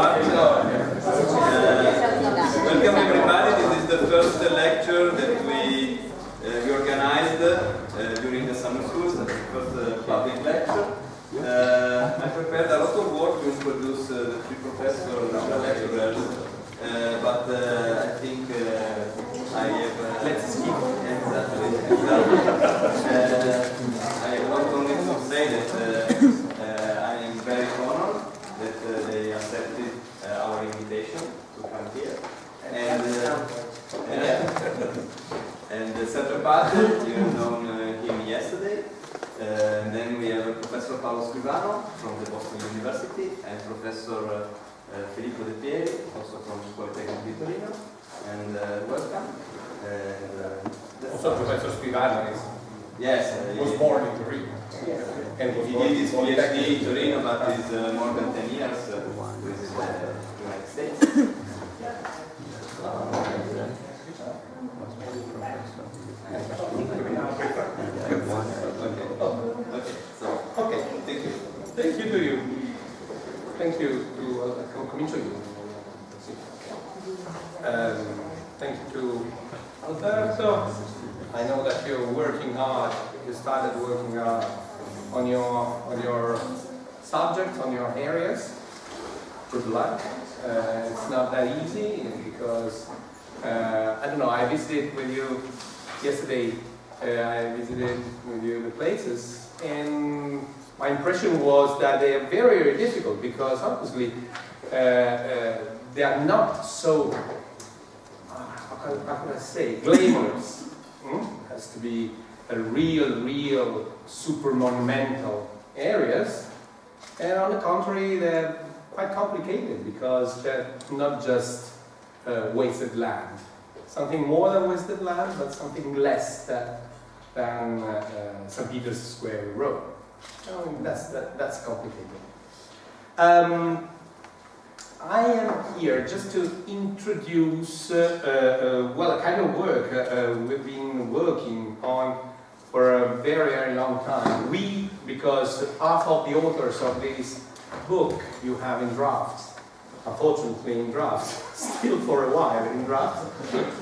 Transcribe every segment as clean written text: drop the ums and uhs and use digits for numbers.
Welcome everybody. This is the first lecture that we organized during the summer schools, the first public lecture. I prepared a lot of work to introduce the three professors, lecturers, but I think I have... let's skip. Exactly. I want only to say that I am very honored that they accepted our invitation to come here. And Sergio, you have known him yesterday. And then we have Professor Paolo Scrivano from the Boston University and Professor Filippo de Pieri, also from Politecnico di Torino. And welcome. And, also Professor Scrivano was born in Torino. And he did his PhD in Torino, but is more than 10 years with the United States. Okay, thank you. Thank you to you. Thank you to comincio io. Thank you to Alberto. I know that you're working hard. You started working hard on your subjects, on your areas. Good luck. It's not that easy because I don't know. I visited with you yesterday. I visited with you the places, and my impression was that they are very, very difficult because obviously they are not so, how can I say, glamorous. It has to be a real super monumental areas, and on the contrary, they're quite complicated because they're not just wasted land. Something more than wasted land, but something less than St. Peter's Square Road. That's complicated. I am here just to introduce a kind of work we've been working on for a very, very long time. Because half of the authors of this book you have in drafts, unfortunately in drafts, still for a while in drafts.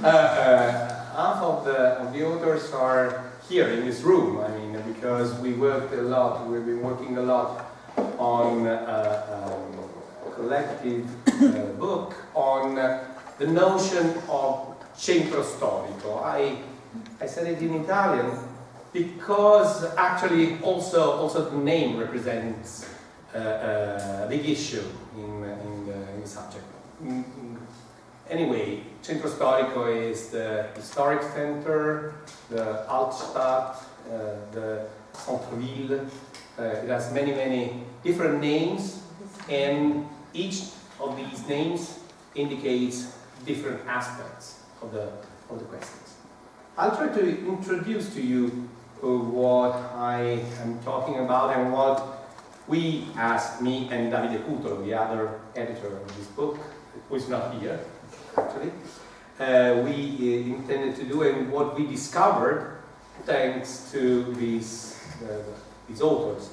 Half of the authors are here in this room. I mean, because we worked a lot. We've been working a lot on a collective book on the notion of centro storico. I said it in Italian because actually also the name represents a big issue in the subject. Anyway, centro storico is the historic center, the Altstadt, the centre-ville. It has many different names, and each of these names indicates different aspects of the questions. I'll try to introduce to you what I am talking about and what we asked, me and Davide Cutolo, the other editor of this book, who is not here, actually, we intended to do, and what we discovered thanks to these authors,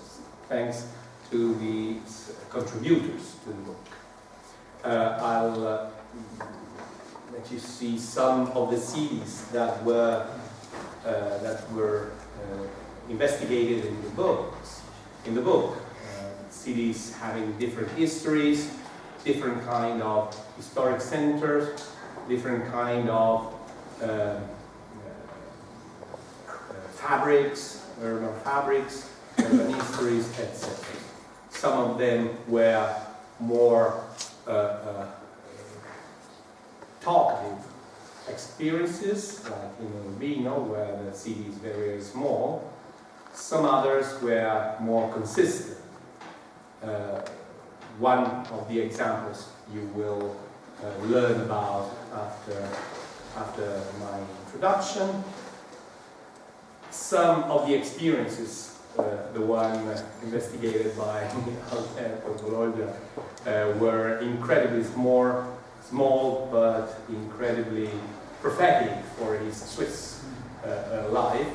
thanks to these contributors to the book. I'll let you see some of the cities that were investigated in the book. Cities having different histories, different kind of historic centers, different kind of fabrics, urban fabrics, urban histories, etc. Some of them were more talkative experiences, like in Urbino, where the city is very, very small. Some others were more consistent. One of the examples you will learn about after my introduction. Some of the experiences, the one investigated by Alberto Bologna, were incredibly small but incredibly prophetic for his Swiss life.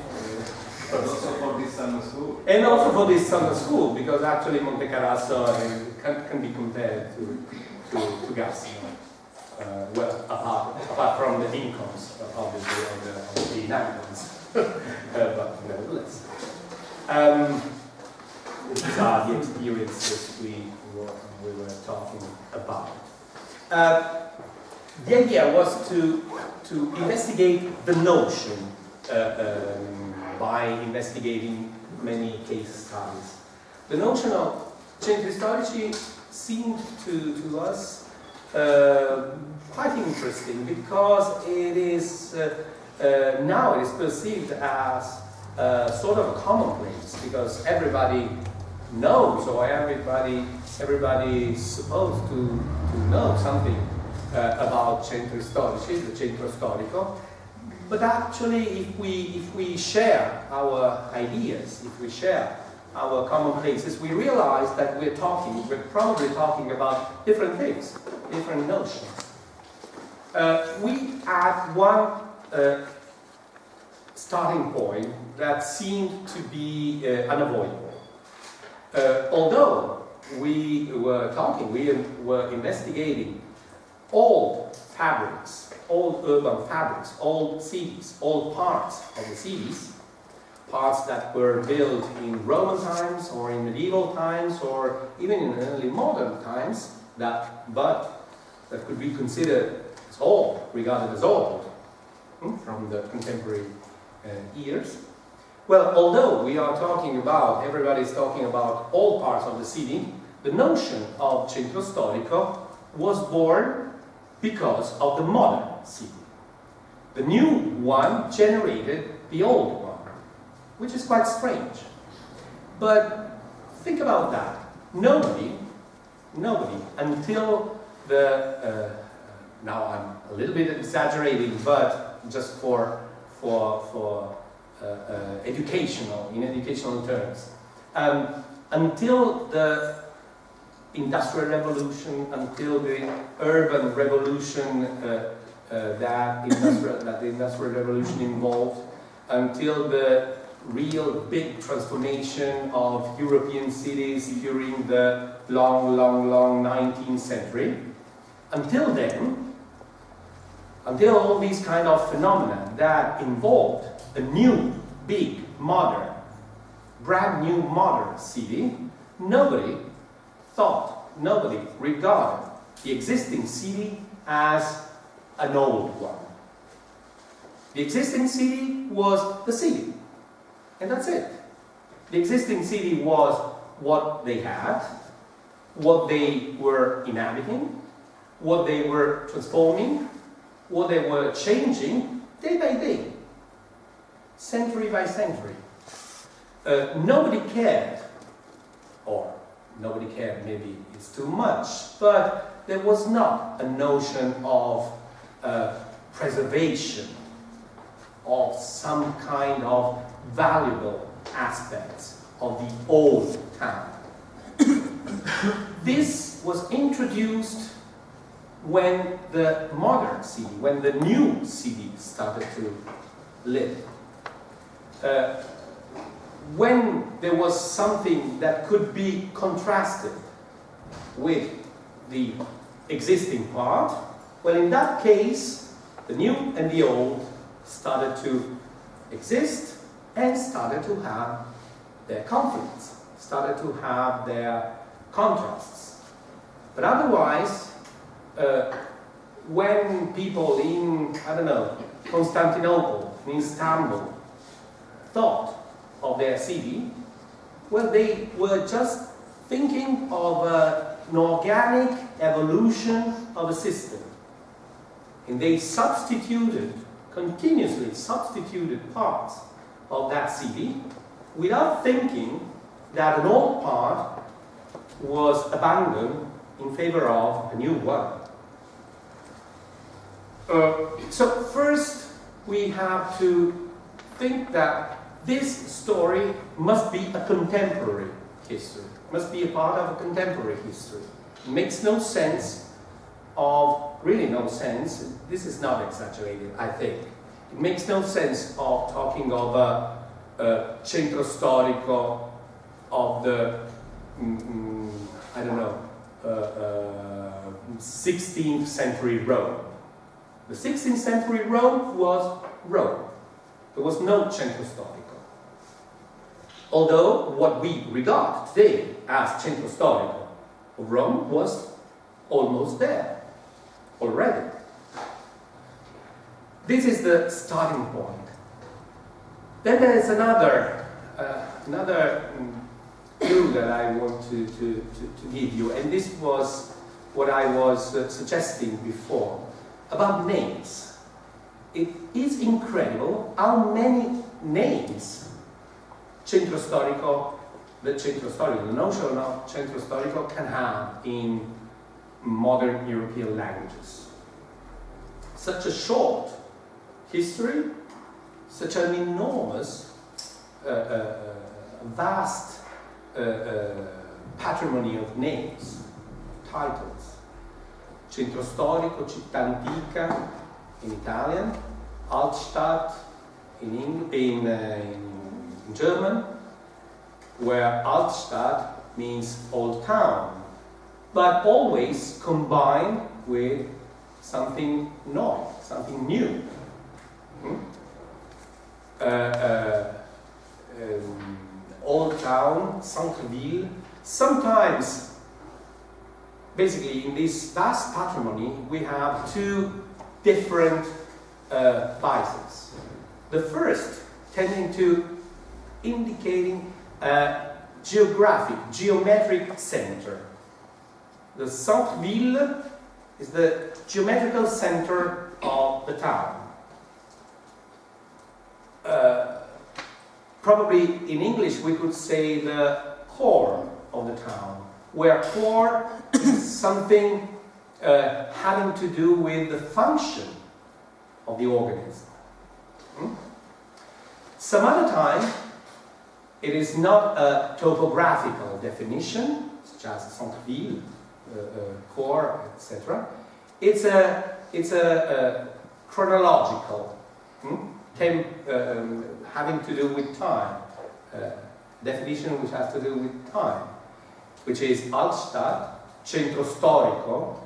But also for this summer school. And also for this summer school, because actually Monte Carasso can be compared to to Gassino. Well, apart from the incomes, obviously, of the inhabitants, but nevertheless. These are the experiences we were talking about. The idea was to investigate the notion by investigating many case studies. The notion of centri storici seemed to us quite interesting because it is now it is perceived as sort of a commonplace, because everybody knows, or everybody is supposed to know something about centri storici, the centro storico. But actually, if we share our ideas, if we share our commonplaces, we realize that we're probably talking about different things, different notions. We had one starting point that seemed to be unavoidable. Although we were investigating all fabrics, all urban fabrics, all cities, all parts of the cities, parts that were built in Roman times or in medieval times or even in early modern times, that could be considered as old, regarded as old from the contemporary years. Well, although we are talking about, everybody's talking about all parts of the city, the notion of centro storico was born because of the modern city. The new one generated the old one, which is quite strange. But think about that. Nobody, until the, now I'm a little bit exaggerating, but just for in educational terms, until the Industrial Revolution, until the urban revolution that the Industrial Revolution involved, until the real big transformation of European cities during the long 19th century, until then, until all these kind of phenomena that involved a new, big, modern, brand new modern city, nobody regarded the existing city as an old one. The existing city was the city, and that's it. The existing city was what they had, what they were inhabiting, what they were transforming, what they were changing day by day, century by century. Nobody cared, or nobody cared, maybe it's too much, but there was not a notion of preservation of some kind of valuable aspects of the old town. This was introduced when the modern city, when the new city started to live. When there was something that could be contrasted with the existing part, well, in that case, the new and the old started to exist and started to have their conflicts, started to have their contrasts. But otherwise, when people in, I don't know, Constantinople, in Istanbul, thought of their city, well, they were just thinking of an organic evolution of a system. And they continuously substituted parts of that city without thinking that an old part was abandoned in favor of a new one. So first we have to think that this story must be a contemporary history, must be a part of a contemporary history. It makes no sense really no sense, this is not exaggerated, I think. It makes no sense of talking of a centro storico of the, I don't know, 16th century Rome. The 16th century Rome was Rome. There was no centro storico. Although what we regard today as centro storico of Rome was almost there already. This is the starting point. Then there is another clue that I want to give you, and this was what I was suggesting before, about names. It is incredible how many names the notion of centro storico can have in modern European languages. Such a short history, such an enormous, vast patrimony of names, titles. Centro storico, città antica in Italian, Altstadt in German, where Altstadt means old town, but always combined with something neu, something new. Old town, centre-ville. Sometimes, basically, in this vast patrimony, we have two different biases. The first tending to indicating a geometric center. The centre-ville is the geometrical center of the town. Probably in English we could say the core of the town, where core is something having to do with the function of the organism. Some other time it is not a topographical definition, such as centre-ville, core, etc. It's a chronological, having to do with time, definition which has to do with time, which is Altstadt, centro storico.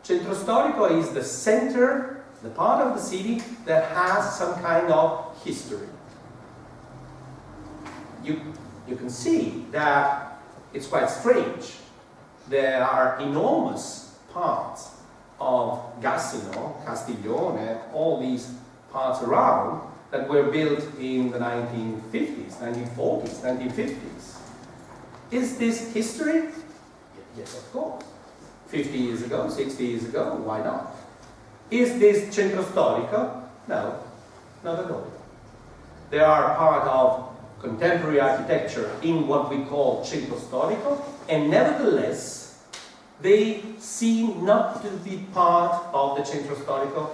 Centro storico is the center, the part of the city that has some kind of history. You can see that it's quite strange. There are enormous parts of Gassino, Castiglione, all these parts around that were built in the 1950s, 1940s, 1950s. Is this history? Yes, of course. 50 years ago, 60 years ago, why not? Is this centro storico? No, not at all. They are part of contemporary architecture in what we call centro storico, and nevertheless, they seem not to be part of the centro storico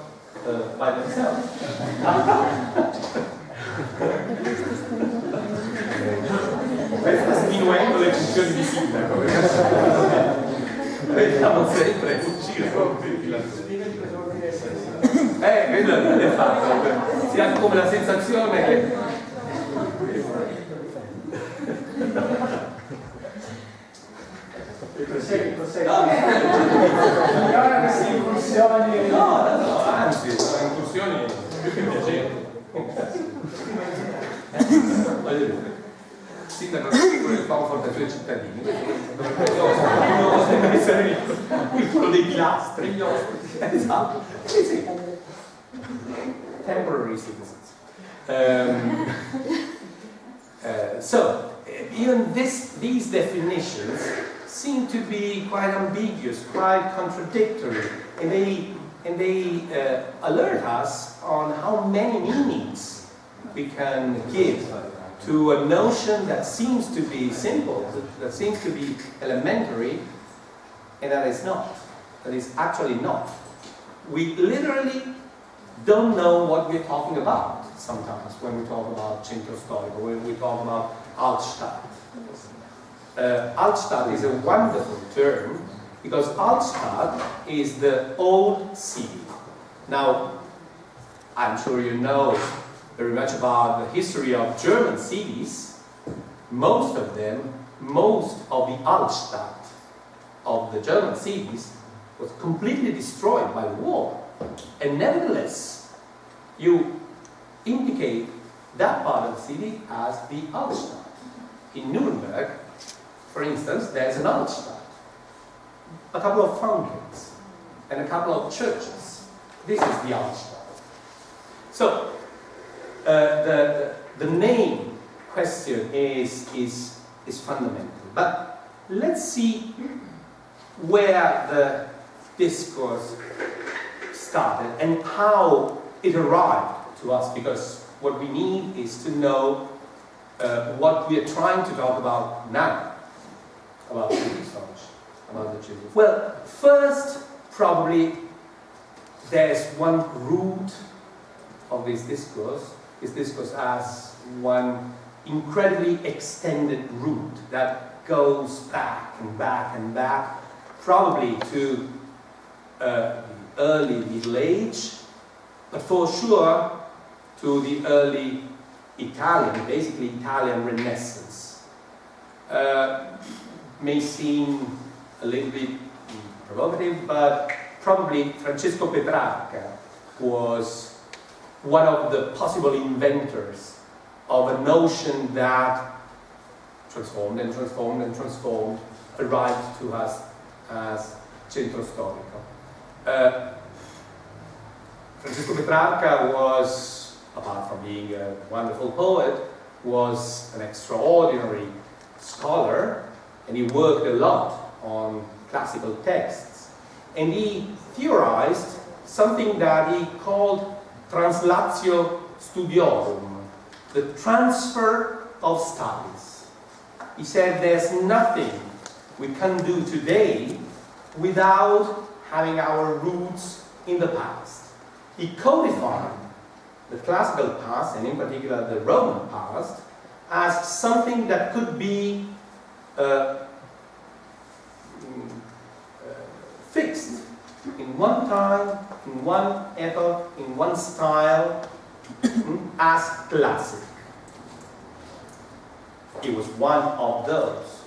by themselves. Questa sminuendo le funzioni di sindaco. Vediamo sempre un circo. Quello è fatto. Si ha come la sensazione che... Prosegui. No, anzi, sono incursioni più che piacevoli. Voglio dire, il sindaco che fa un forte ai suoi cittadini, dovrebbe essere quello dei pilastri, gli ospiti. Esatto, sì. Temporary citizens. So, even these definitions seem to be quite ambiguous, quite contradictory, and they alert us on how many meanings we can give to a notion that seems to be simple, that seems to be elementary, and that is not. That is actually not. We literally don't know what we're talking about sometimes when we talk about centro storico, when we talk about Altstadt. Altstadt is a wonderful term because Altstadt is the old city. Now, I'm sure you know very much about the history of German cities. Most of the Altstadt of the German cities was completely destroyed by war. And nevertheless, you indicate that part of the city as the Altstadt. In Nuremberg, for instance, there's an Altstadt, a couple of fountains, and a couple of churches. This is the Altstadt. So, the name question is fundamental. But let's see where the discourse started and how it arrived to us, because what we need is to know what we are trying to talk about now, about the children. Well, first, probably, there's one root of this discourse as one incredibly extended route that goes back and back and back, probably to the early Middle Age, but for sure to the early basically Italian Renaissance. May seem a little bit provocative, but probably Francesco Petrarca was one of the possible inventors of a notion that transformed and transformed and transformed, arrived to us as centro storico. Francesco Petrarca was, apart from being a wonderful poet, was an extraordinary scholar, and he worked a lot on classical texts. And he theorized something that he called translatio studiorum, the transfer of studies. He said there's nothing we can do today without having our roots in the past. He codified the classical past, and in particular the Roman past, as something that could be fixed in one time, in one epoch, in one style, as classic. He was one of those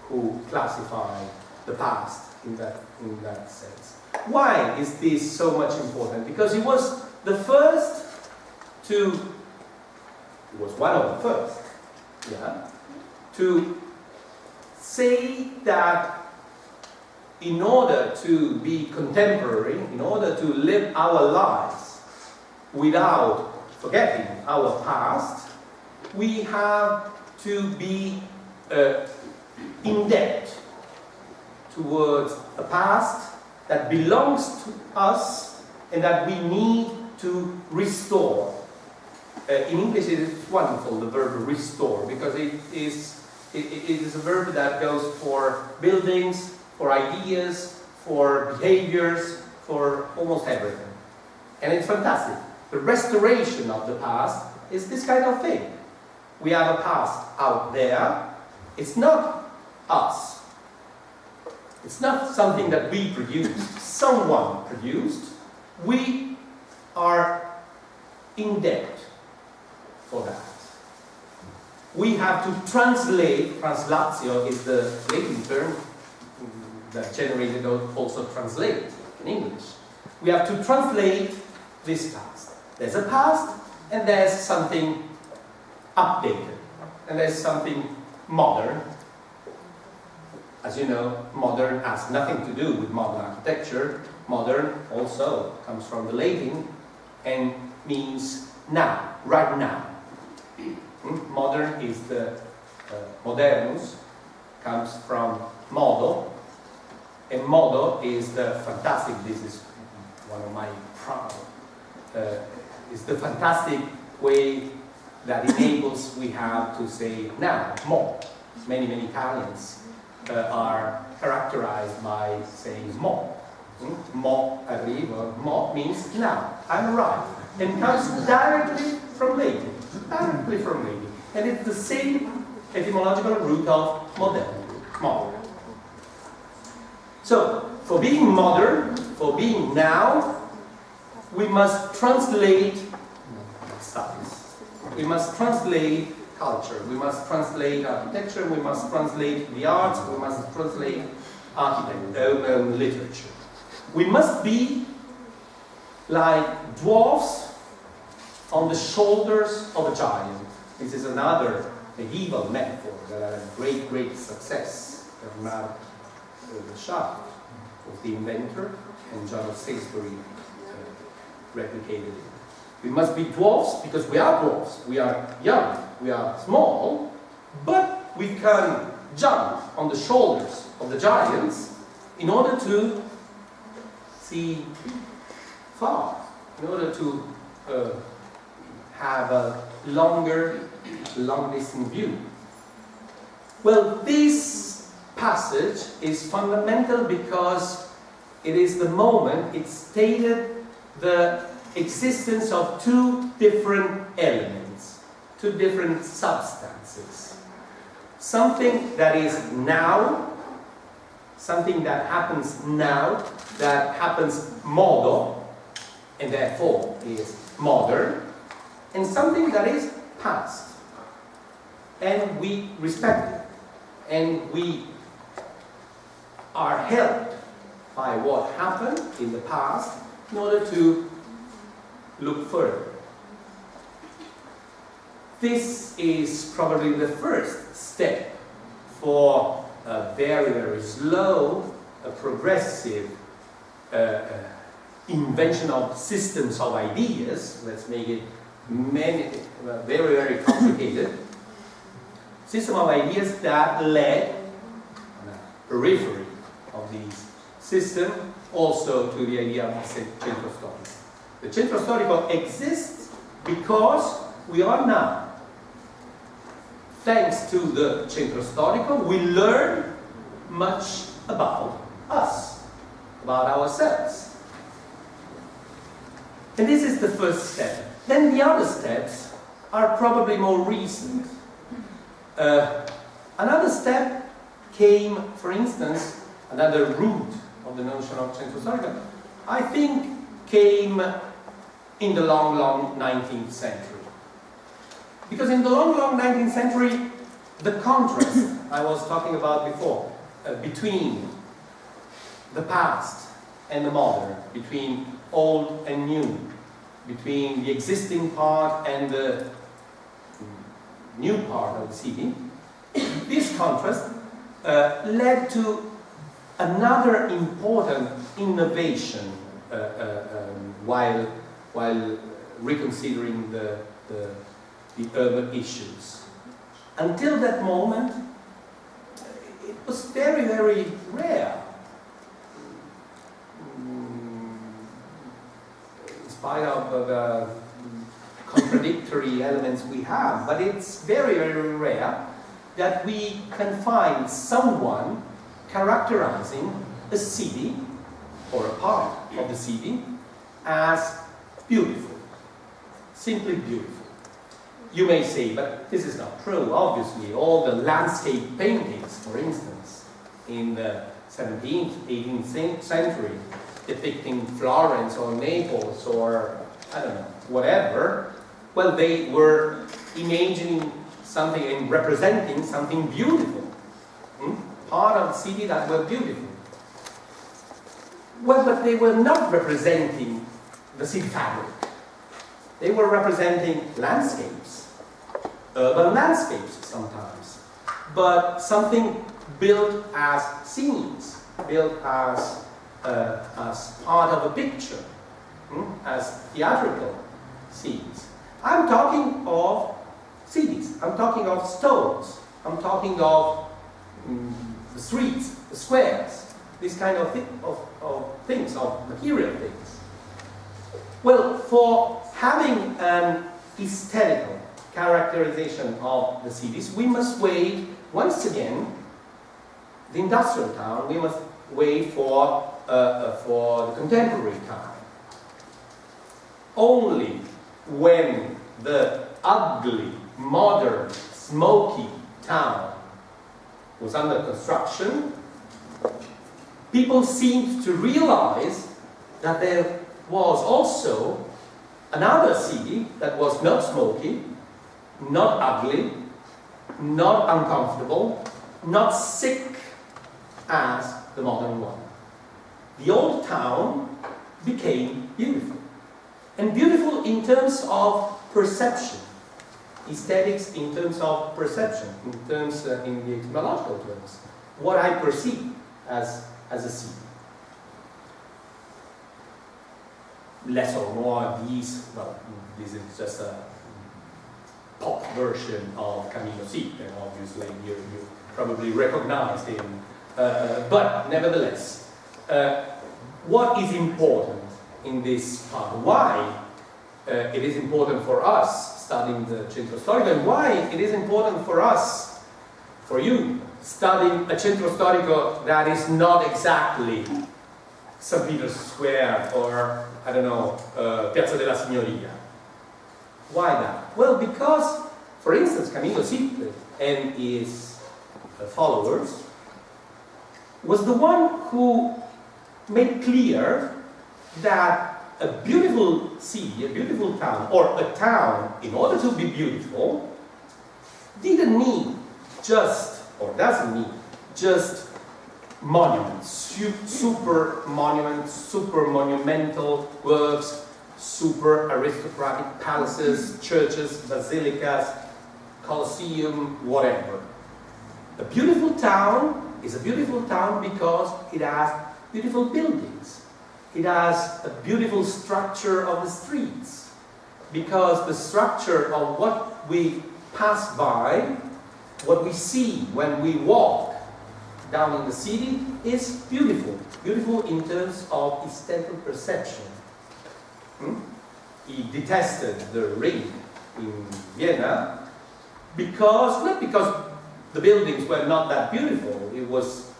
who classified the past in that sense. Why is this so much important? Because he was the first to, he was one of the first, to say that in order to be contemporary, in order to live our lives without forgetting our past, we have to be in debt towards a past that belongs to us and that we need to restore. In English it is wonderful, the verb restore, because it is a verb that goes for buildings, for ideas, for behaviors, for almost everything. And it's fantastic. The restoration of the past is this kind of thing. We have a past out there. It's not us. It's not something that we produced, someone produced. We are in debt for that. We have to translate, translatio is the Latin term that generated also translate in English. We have to translate this past. There's a past and there's something updated and there's something modern. As you know, modern has nothing to do with modern architecture. Modern also comes from the Latin and means now, right now. Modern is the modernus, comes from modo, and modo is the fantastic, this is one of my proud, is the fantastic way that enables we have to say now, mo. Many Italians are characterized by saying mo. Mo arrivo, mo means now, I'm arrived, and comes directly from Latin. And it's the same etymological root of modern. So, for being modern, for being now, we must translate studies. We must translate culture. We must translate architecture. We must translate the arts. We must translate literature. We must be like dwarfs on the shoulders of a giant. This is another medieval metaphor that had a great, great success. Bernard the Shaft was the inventor, and John of Salisbury replicated it. We must be dwarfs because we are dwarfs. We are young, we are small, but we can jump on the shoulders of the giants in order to see far, in order to have a long-distance view. Well, this passage is fundamental because it is the moment it stated the existence of two different elements, two different substances. Something that is now, something that happens now, that happens modo, and therefore is modern, and something that is past. And we respect it, and we are helped by what happened in the past in order to look further. This is probably the first step for a very, very slow, progressive invention of systems of ideas. Let's make it very, very complicated. System of ideas that led on the periphery of these systems also to the idea of centro storico. The centro storico exists because we are now. Thanks to the centro storico, we learn much about us, about ourselves. And this is the first step. Then the other steps are probably more recent. Another step came, for instance, another root of the notion of centro storico, I think came in the long 19th century. Because in the long 19th century, the contrast I was talking about before, between the past and the modern, between old and new, between the existing part and the new part of the city, this contrast led to another important innovation while reconsidering the urban issues. Until that moment, it was very, very rare. In spite of the contradictory elements we have, but it's very, very rare that we can find someone characterizing a city or a part of the city as beautiful, simply beautiful. You may say, but this is not true. Obviously, all the landscape paintings, for instance, in the 17th, 18th century, depicting Florence or Naples or, I don't know, whatever, well, they were imagining something and representing something beautiful. Part of the city that were beautiful. Well, but they were not representing the city fabric. They were representing landscapes, urban landscapes sometimes, but something built as scenes, built as part of a picture, as theatrical scenes. I'm talking of cities, I'm talking of stones, I'm talking of the streets, the squares, this kind of things, of material things. Well, for having an aesthetical characterization of the cities, we must wait, once again, the industrial town, we must wait for the contemporary time. Only when the ugly, modern, smoky town was under construction, people seemed to realize that there was also another city that was not smoky, not ugly, not uncomfortable, not sick as the modern one. the old town became beautiful. And beautiful in terms of perception. Aesthetics in terms of perception, in terms, in the etymological terms. What I perceive as a city. Less or more these, well, this is just a pop version of Camino City, and obviously you probably recognized him. But nevertheless, what is important in this part? Why it is important for us studying the Centro Storico, and why it is important for us, for you, studying a Centro Storico that is not exactly St. Peter's Square or, I don't know, Piazza della Signoria. Why that? Well, because, for instance, Camillo Sitte and his followers was the one who made clear that a beautiful city, a beautiful town, or a town, in order to be beautiful, didn't need just, or doesn't need, just monuments, super monuments, super monumental works, super aristocratic palaces, churches, basilicas, Colosseum, whatever. A beautiful town is a beautiful town because it has beautiful buildings. It has a beautiful structure of the streets. Because the structure of what we pass by, what we see when we walk down in the city is beautiful. Beautiful in terms of aesthetic perception. He detested the ring in Vienna because, not because the buildings were not that beautiful, it was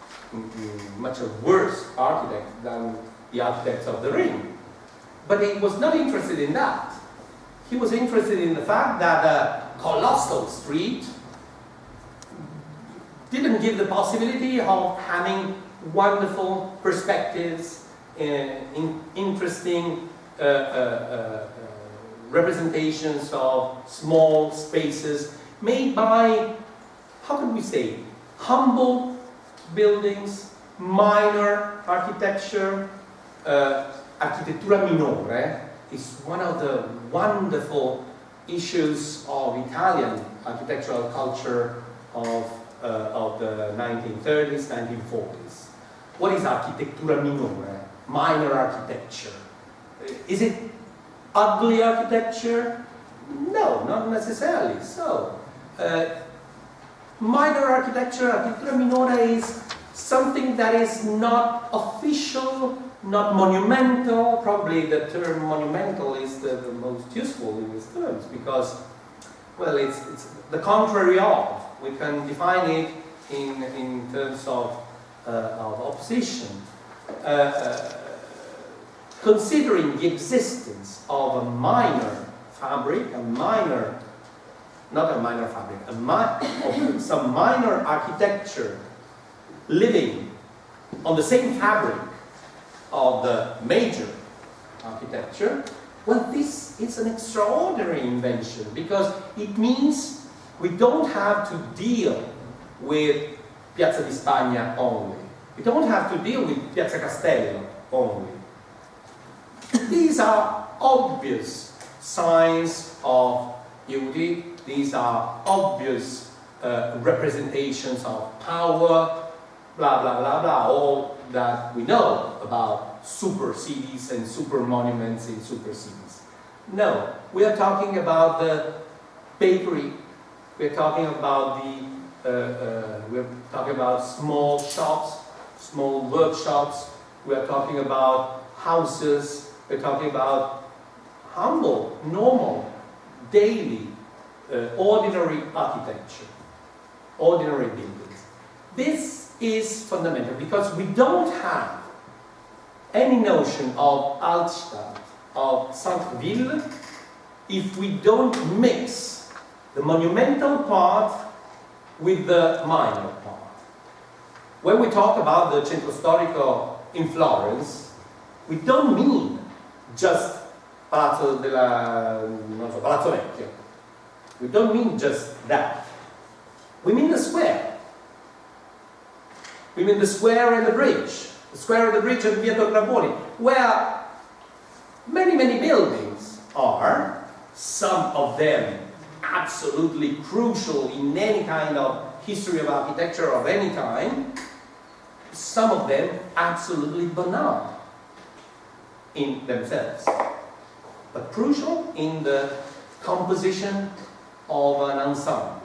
much a worse architect than the architects of the ring. But he was not interested in that. He was interested in the fact that a colossal street didn't give the possibility of having wonderful perspectives, interesting representations of small spaces made by, how can we say, humble buildings, minor architecture. Architettura minore is one of the wonderful issues of Italian architectural culture of the 1930s, 1940s. What is architettura minore? Minor architecture. Is it ugly architecture? No, not necessarily so. Minor architecture, architettura minore, is something that is not official, not monumental. Probably the term monumental is the most useful in these terms because, well, it's the contrary of. We can define it in terms of opposition. Considering the existence of a minor fabric, some minor architecture living on the same fabric of the major architecture, well, this is an extraordinary invention because it means we don't have to deal with Piazza di Spagna only. We don't have to deal with Piazza Castello only. These are obvious signs of beauty. These are obvious representations of power, blah, blah, blah, blah, all that we know about super cities and super monuments in super cities. No, we are talking about the bakery. We're talking about small shops, small workshops. We're talking about houses. We're talking about humble, normal, daily, ordinary architecture, ordinary buildings. This is fundamental because we don't have any notion of Altstadt, of Centre-Ville, if we don't mix the monumental part with the minor part. When we talk about the Centro Storico in Florence, we don't mean just Palazzo Vecchio. We don't mean just that. We mean the square. We mean the square and the bridge. the square of the bridge of Via Tornabuoni, where many buildings are, some of them absolutely crucial in any kind of history of architecture of any time, some of them absolutely banal in themselves, but crucial in the composition of an ensemble,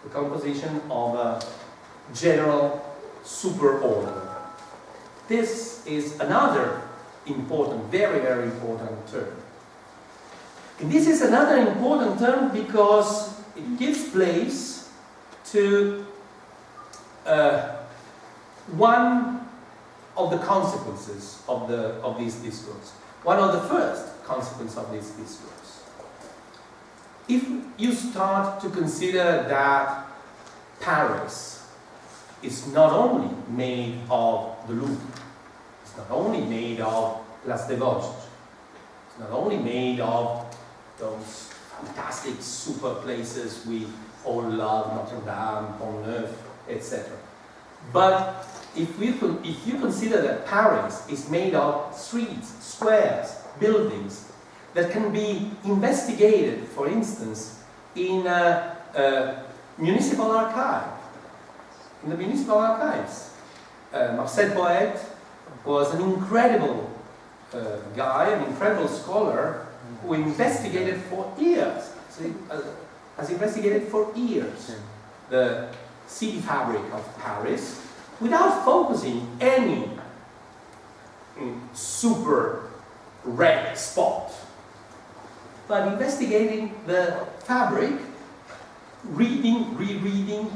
the composition of a general super order. This is another important, very important term. And this is another important term because it gives place to one of the consequences of this discourse. One of the first consequences of this discourse. If you start to consider that Paris is not only made of the Louvre, it's not only made of Place des Vosges, it's not only made of those fantastic super places we all love, Notre Dame, Pont Neuf, etc. But if you consider that Paris is made of streets, squares, buildings that can be investigated, for instance, in a municipal archive, in the municipal archives. Marcel Poet was an incredible guy, an incredible scholar who investigated for years, has investigated for years the city fabric of Paris without focusing any super red spot, but investigating the fabric, reading, rereading,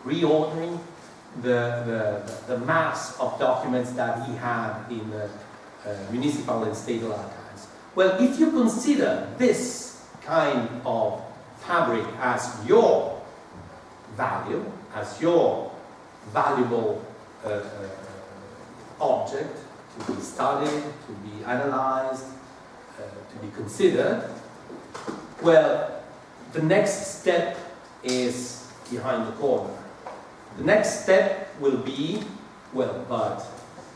reordering the mass of documents that he had in the municipal and state archives. Well, if you consider this kind of fabric as your value, as your valuable object to be studied, to be analyzed, to be considered, well, the next step is behind the corner. The next step will be, well, but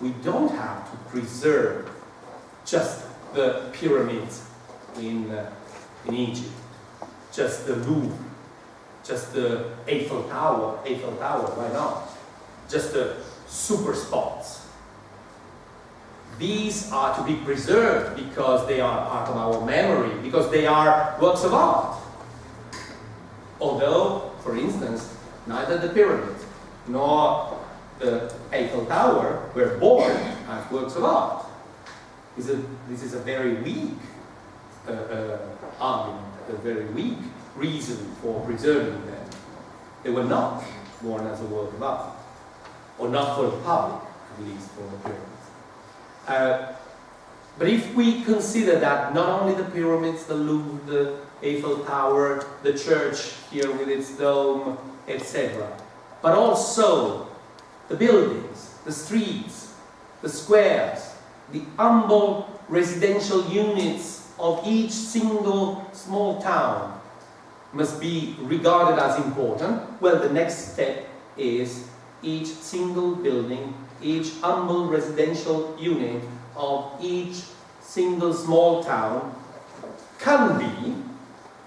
we don't have to preserve just the pyramids in Egypt, just the Louvre, just the Eiffel Tower, why not? Just the super spots. These are to be preserved because they are part of our memory, because they are works of art. Although, for instance, neither the pyramids nor the Eiffel Tower were born as works of art. This is a very weak argument, a very weak reason for preserving them. They were not born as a work of art, or not for the public, at least for the pyramids. But if we consider that not only the pyramids, the Louvre, the Eiffel Tower, the church here with its dome, etc., but also the buildings, the streets, the squares, the humble residential units of each single small town must be regarded as important, well, the next step is each single building, each humble residential unit of each single small town can be,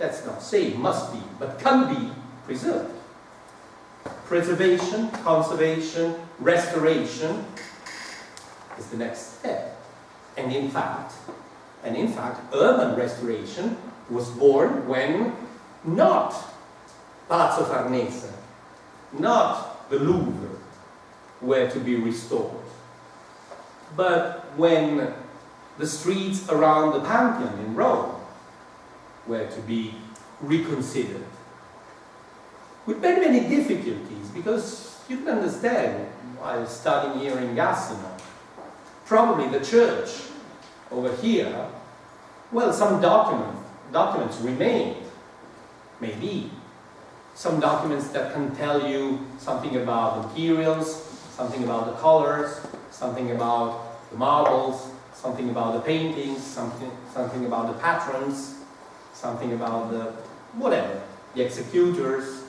let's not say must be, but can be preserved. Preservation, conservation, restoration is the next step. And in fact, urban restoration was born when not Palazzo Farnese, not the Louvre were to be restored, but when the streets around the Pantheon in Rome were to be reconsidered. With many difficulties, because you can understand, while studying here in Gassino, probably the church over here, well, some documents remained, maybe. Some documents that can tell you something about the materials, something about the colors, something about the marbles, something about the paintings, something about the patrons, something about the whatever, the executors.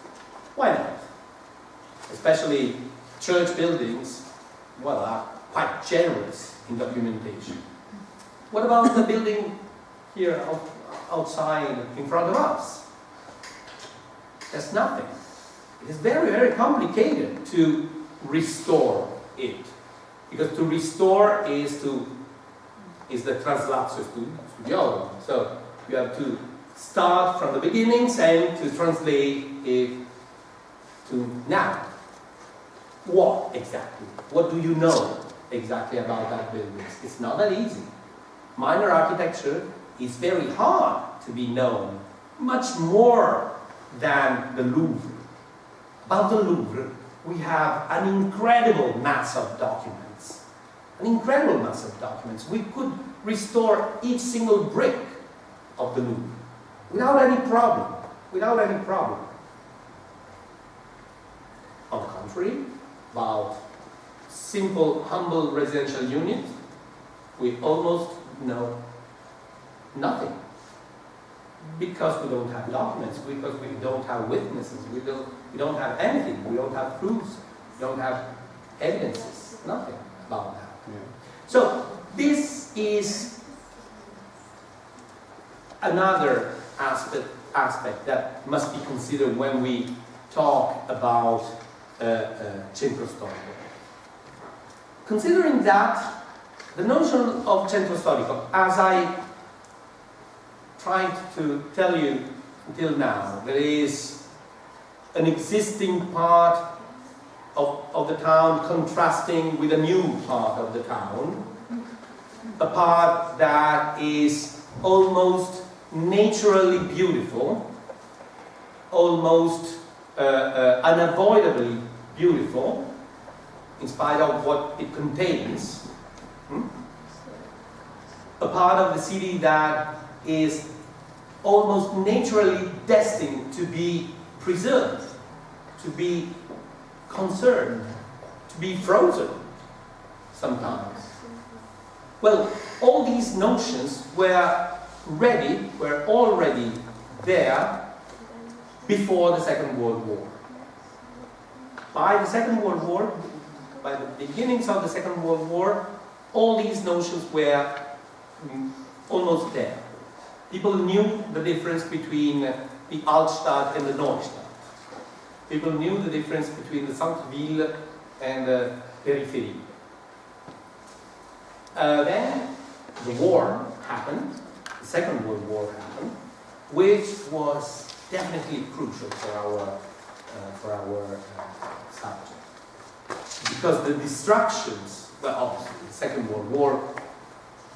Why not? Especially church buildings, well, are quite generous in documentation. What about the building here outside in front of us? There's nothing. It is very, very complicated to restore it. Because to restore is the translatio studiorum. So you have to start from the beginnings and to translate it to now. What exactly? What do you know exactly about that building? It's not that easy. Minor architecture is very hard to be known, much more than the Louvre. About the Louvre, we have an incredible mass of documents. An incredible mass of documents. We could restore each single brick of the Louvre without any problem. Without any problem. On the contrary, about simple, humble residential unit, we almost know nothing. Because we don't have documents, because we don't have witnesses, we don't have anything, we don't have proofs, we don't have evidences, nothing about that. Yeah. So this is another aspect that must be considered when we talk about centro storico. Considering that, the notion of centro storico, as I tried to tell you until now, there is an existing part of the town contrasting with a new part of the town, a part that is almost naturally beautiful, almost unavoidably beautiful, in spite of what it contains. A part of the city that is almost naturally destined to be preserved, to be conserved, to be frozen sometimes. Well, all these notions were already there before the Second World War. By the Second World War, by the beginnings of the Second World War, all these notions were almost there. People knew the difference between the Altstadt and the Neustadt. People knew the difference between the centre-ville and the periphery. Then the war happened, the Second World War happened, which was definitely crucial for our subject. Because the destructions, well, obviously, the Second World War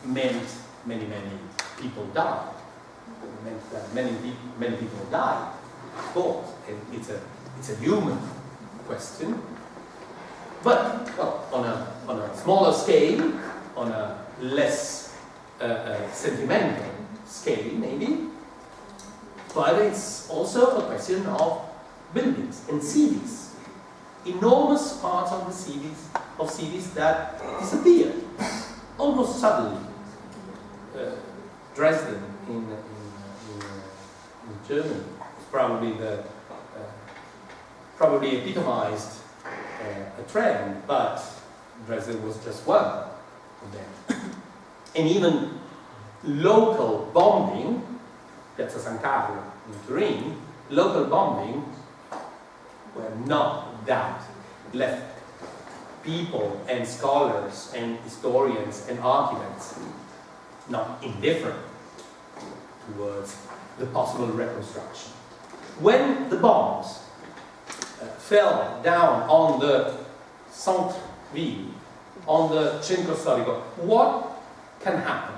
meant many people died. It meant that many people died, of course, and it's a human question. But well, on a smaller scale, on a less sentimental scale, maybe. But it's also a question of buildings and cities. Enormous parts of the cities that disappeared almost suddenly. Dresden in Germany is probably epitomized a trend, but Dresden was just one of them. And even local bombing, Piazza San Carlo in Turin, local bombing were not that left people and scholars and historians and architects not indifferent towards the possible reconstruction. When the bombs fell down on the centre-ville, on the centro storico, what can happen?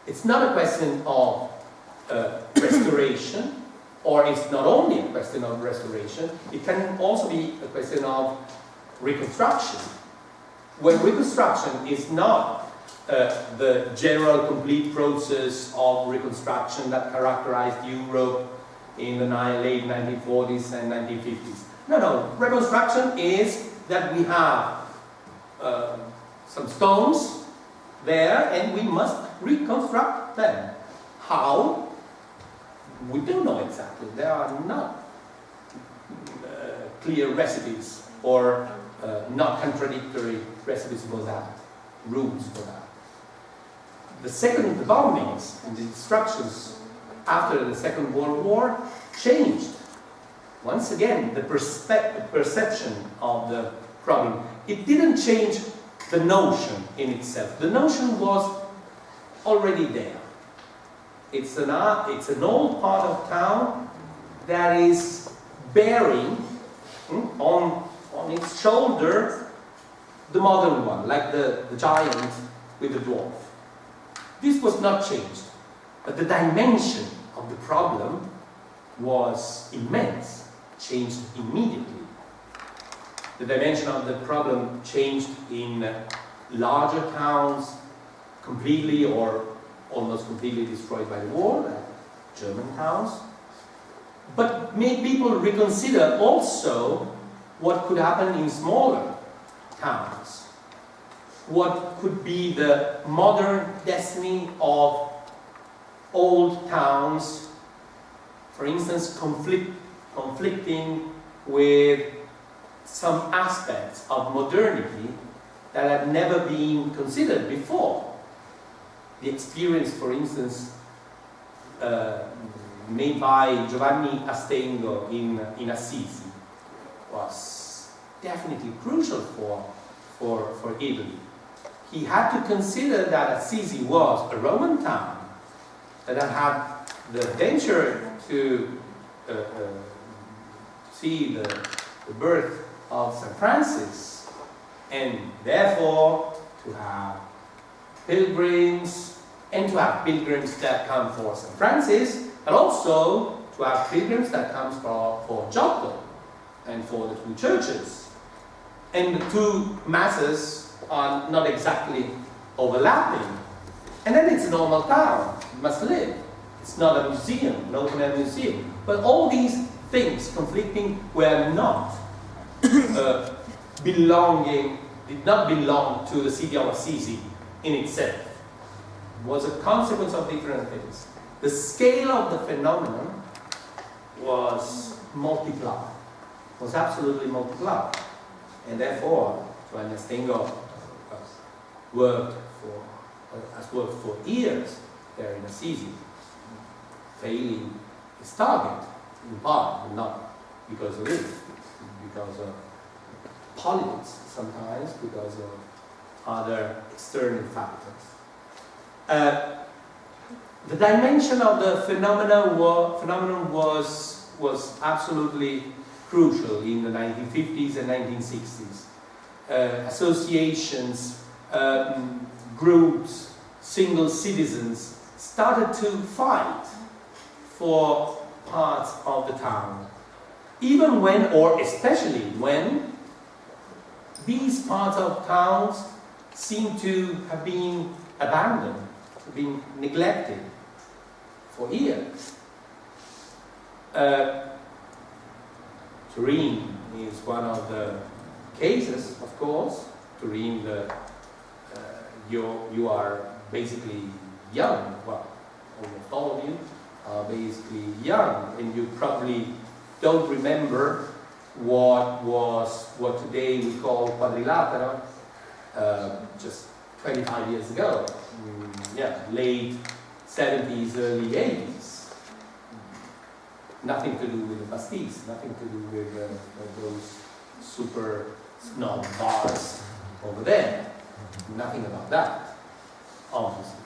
It's not a question of restoration, or it's not only a question of restoration, it can also be a question of reconstruction. When reconstruction is not the general complete process of reconstruction that characterized Europe in the late 1940s and 1950s. No, reconstruction is that we have some stones there and we must reconstruct them. How? We don't know exactly. There are not clear recipes or not contradictory recipes for that, rules for that. The bombings and the destructions after the Second World War changed. Once again, the perception of the problem. It didn't change the notion in itself. The notion was already there. It's an old part of town that is bearing on its shoulder the modern one, like the giant with the dwarf. This was not changed, but the dimension of the problem was immense, changed immediately. The dimension of the problem changed in larger towns, completely or almost completely destroyed by the war, like German towns, but made people reconsider also what could happen in smaller towns. What could be the modern destiny of old towns, for instance, conflicting with some aspects of modernity that had never been considered before. The experience, for instance, made by Giovanni Astengo in Assisi was definitely crucial for Italy. He had to consider that Assisi was a Roman town that had the adventure to see the birth of St. Francis, and therefore to have pilgrims, and to have pilgrims that come for St. Francis, but also to have pilgrims that come for Giotto and for the two churches. And the two masses are not exactly overlapping. And then it's a normal town, it must live. It's not a museum, an open-air museum. But all these things conflicting were not did not belong to the city of Assisi in itself. It was a consequence of different things. The scale of the phenomenon was multiplied, was absolutely multiplied. And therefore, Giovanni Astengo has worked for years there in Assisi, failing his target, in part, but not because of it, because of politics sometimes, because of other external factors. The dimension of the phenomenon was absolutely crucial in the 1950s and 1960s. Associations, groups, single citizens started to fight for parts of the town. Even when, or especially when, these parts of towns seem to have been abandoned, been neglected for years. Turin is one of the cases, of course. Turin, you are basically young, well, almost all of you are basically young, and you probably don't remember what today we call quadrilatero, just 25 years ago. Late 70s, early 80s. Nothing to do with the pastis, nothing to do with those super snob bars over there. Nothing about that, obviously.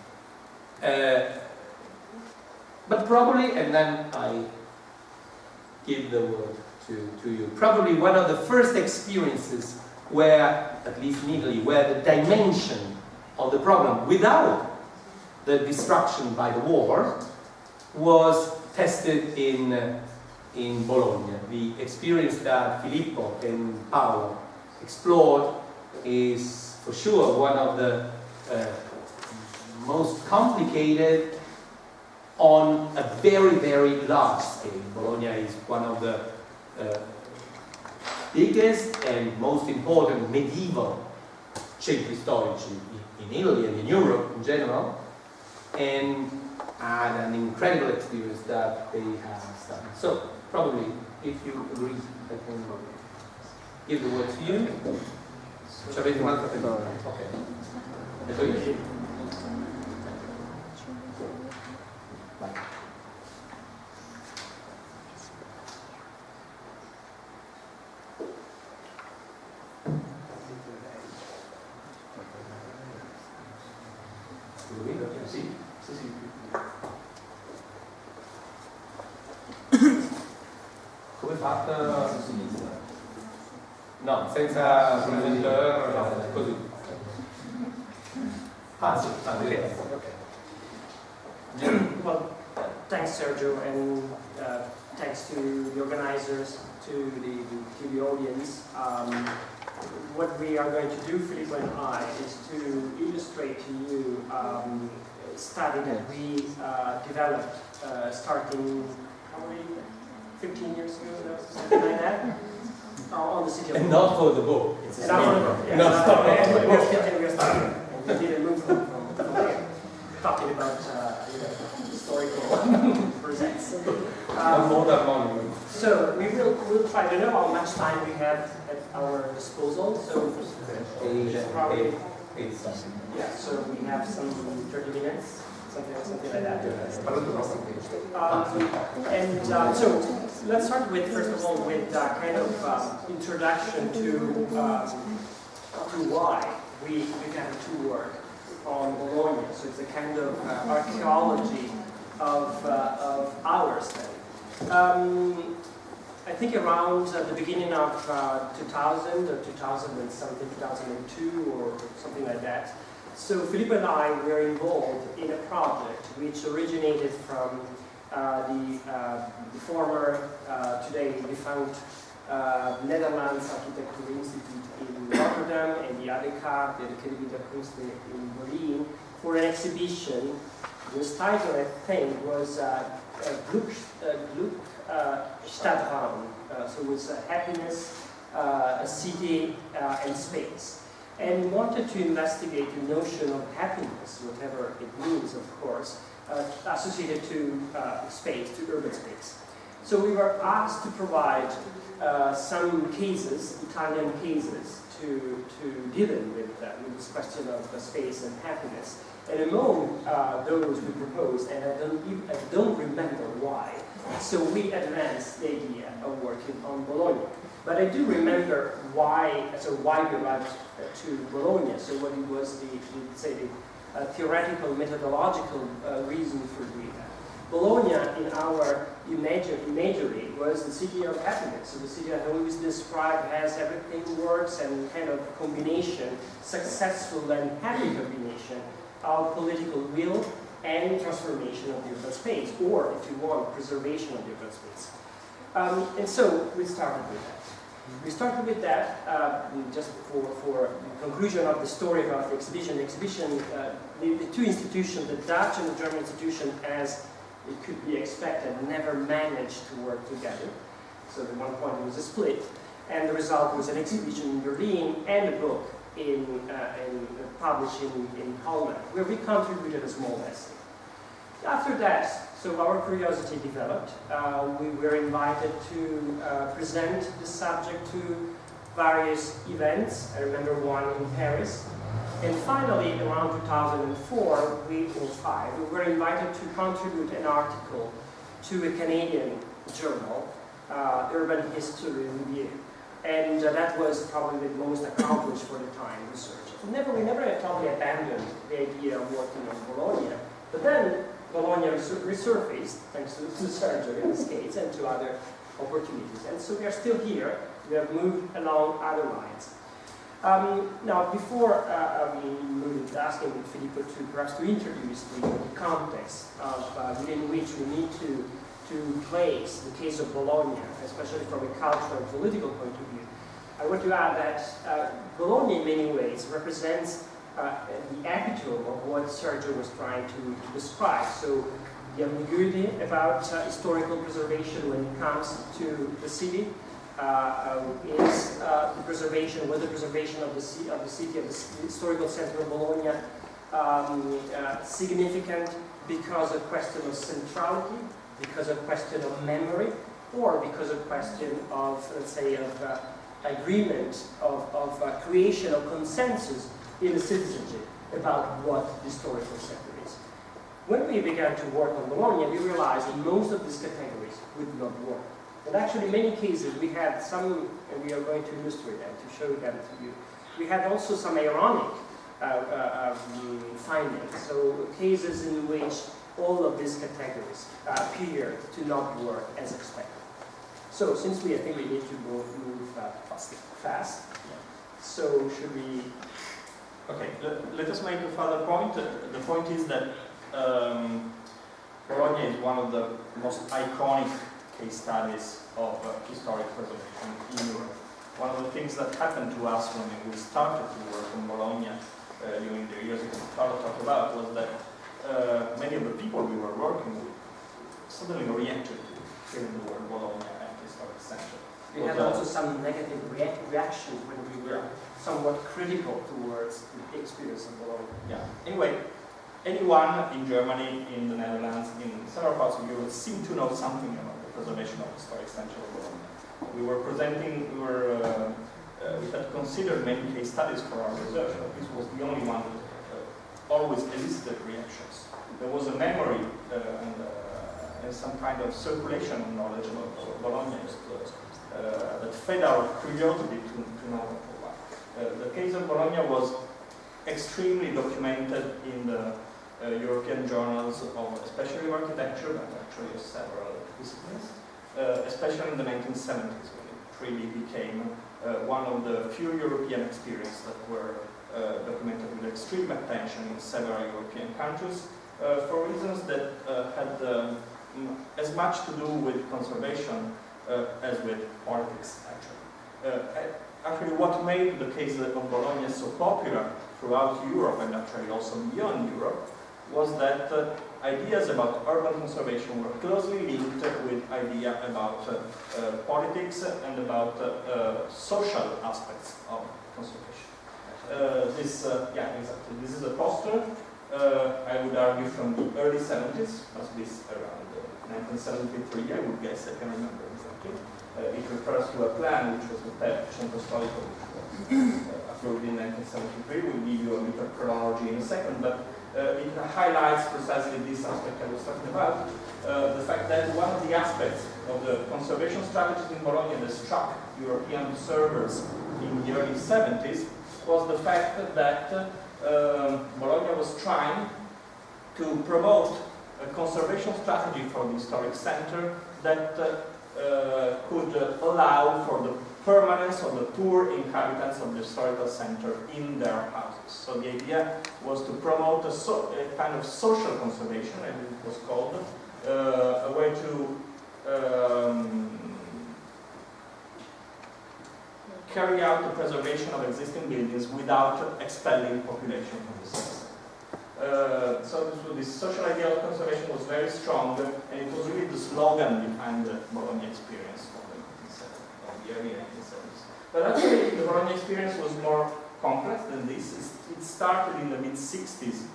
But probably, and then I give the word to you, probably one of the first experiences where, at least in Italy, where the dimension of the problem, without the destruction by the war, was tested in Bologna. The experience that Filippo and Paolo explored is for sure one of the most complicated on a very, very large scale. Bologna is one of the biggest and most important medieval centri storici in Italy and in Europe in general, and an incredible experience that they have started. So, probably, if you agree, I can give the word to you. Ci avete un'altra persona? Ok. Metto io? Vai. Sì, sì, sì. Come fatta a sinistra? No, senza presenter, no, così. Ah, sì, ok. Well, thanks Sergio, and thanks to the organizers, to the audience. What we are going to do, Filippo and I, is to illustrate to you a study that we developed starting probably 15 years ago, something like that, on the city of And not for the book. It's a and story. we are starting. We did a move from here, talking about historical presents. Modern monument. So we'll try to know how much time we have at our disposal. So probably yeah. So we have some 30 minutes, something like that. So let's start with first of all with kind of introduction to why we began to work on Bologna. So it's a kind of archaeology of ours then. I think around the beginning of 2000 or 2000 and something, 2002 or something like that. So Filippo and I were involved in a project which originated from the former, today defunct Netherlands Architecture Institute in Rotterdam and the ADK, the Academie der Künste in Berlin, for an exhibition whose title, I think, was Stadtraum, so it was happiness, a city, and space. And we wanted to investigate the notion of happiness, whatever it means, of course, associated to space, to urban space. So we were asked to provide some cases, Italian cases, to dealing with this question of space and happiness. And among those we proposed, and I don't remember why, so we advanced the idea of working on Bologna. But I do remember why we arrived to Bologna, so what it was the theoretical, methodological reason for doing that. Bologna, in our imagery, was the city of happiness. So the city I always described as everything works and kind of combination, successful and happy combination of political will and transformation of the urban space, or if you want, preservation of the urban space. And so we started with that. We started with that just for the conclusion of the story about the exhibition. The two institutions, the Dutch and the German institution, as it could be expected, never managed to work together. So at one point it was a split, and the result was an exhibition in Berlin and a book published in Holland, where we contributed a small essay. After that, so our curiosity developed. We were invited to present the subject to various events. I remember one in Paris. And finally, around 2004, we were invited to contribute an article to a Canadian journal, Urban History Review. And that was probably the most accomplished for the time research. We never totally abandoned the idea of working on Bologna, but then Bologna resurfaced, thanks to Sergio in this case, and to other opportunities. And so we are still here. We have moved along other lines. Now, before asking Filippo perhaps to introduce the context of within which we need to place the case of Bologna, especially from a cultural and political point of view, I want to add that Bologna in many ways represents the epitome of what Sergio was trying to describe. So the ambiguity about historical preservation when it comes to the city is the preservation of the historical center of Bologna significant because of question of centrality, because of question of memory, or because of question of, let's say, of agreement, of creation of consensus in the citizenship about what the historical center is. When we began to work on Bologna, we realized that most of these categories would not work. And actually, in many cases, we had some, and we are going to illustrate them, to show them to you. We had also some ironic findings, so cases in which all of these categories appeared to not work as expected. So, since I think we need to move fast. So, should we? Okay, let us make a further point. The point is that Bologna is one of the most iconic case studies of historic preservation in Europe. One of the things that happened to us when we started to work on Bologna during the years that Paolo talked about was that many of the people we were working with suddenly reacted to hearing the word Bologna and historic center. We had also some negative reactions when we were somewhat critical towards the experience of Bologna. Yeah. Anyway, anyone in Germany, in the Netherlands, in several parts of Europe seemed to know something about the preservation of the historic center of Bologna. We had considered many case studies for our research, but this was the only one that always elicited reactions. There was a memory and some kind of circulation of knowledge about Bologna that fed our curiosity to know more. The case of Bologna was extremely documented in the European journals of especially architecture, but actually of several disciplines, especially in the 1970s when it really became one of the few European experiences that were documented with extreme attention in several European countries for reasons that had as much to do with conservation as with politics, actually. Actually, what made the case of Bologna so popular throughout Europe and actually also beyond Europe was that ideas about urban conservation were closely linked with ideas about politics and about social aspects of conservation. Exactly. This is a poster, I would argue, from the early 70s, must be around 1973, I would guess, I can remember exactly. It refers to a plan which was the Centro Storico, which was approved in 1973. We'll give you a bit of chronology in a second, but it highlights precisely this aspect I was talking about, the fact that one of the aspects of the conservation strategies in Bologna that struck European observers in the early 70s was the fact that Bologna was trying to promote a conservation strategy for the historic center that could allow for the permanence of the poor inhabitants of the historical center in their houses. So the idea was to promote a kind of social conservation, as it was called, a way to carry out the preservation of existing buildings without expelling population from the city. So this social idea of conservation was very strong, and it was really the slogan behind the Bologna experience of the early 1970s. But actually, the Bologna experience was more complex than this. It started in the mid-60s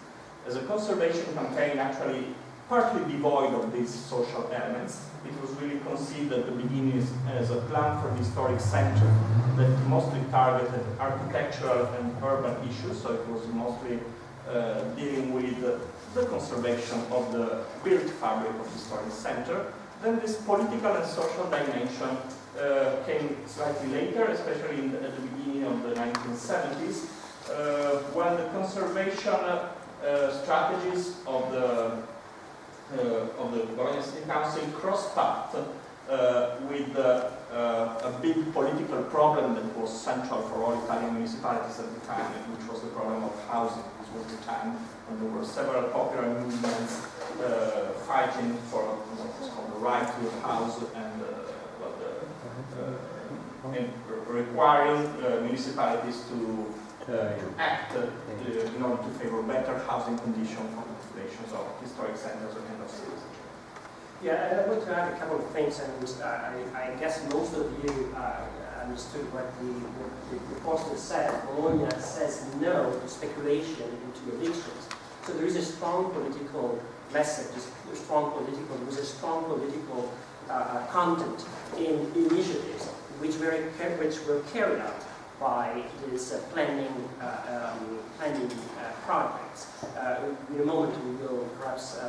as a conservation campaign, actually partly devoid of these social elements. It was really conceived at the beginning as a plan for the historic center that mostly targeted architectural and urban issues, so it was mostly dealing with the conservation of the built fabric of the historic center. Then this political and social dimension came slightly later, especially at the beginning of the 1970s, when the conservation strategies of the Bologna City Council cross-paths with a big political problem that was central for all Italian municipalities at the time, which was the problem of housing. This was the time when there were several popular movements fighting for what was called the right to a house and requiring municipalities to act in order to favor better housing conditions for the populations of historic centers and of cities. Yeah, and I want to add a couple of things, and I guess most of you understood what the poster said. Bologna says no to speculation into evictions. So there is a strong political message, there was a strong political content in initiatives which were carried out by this planning projects. In a moment we will perhaps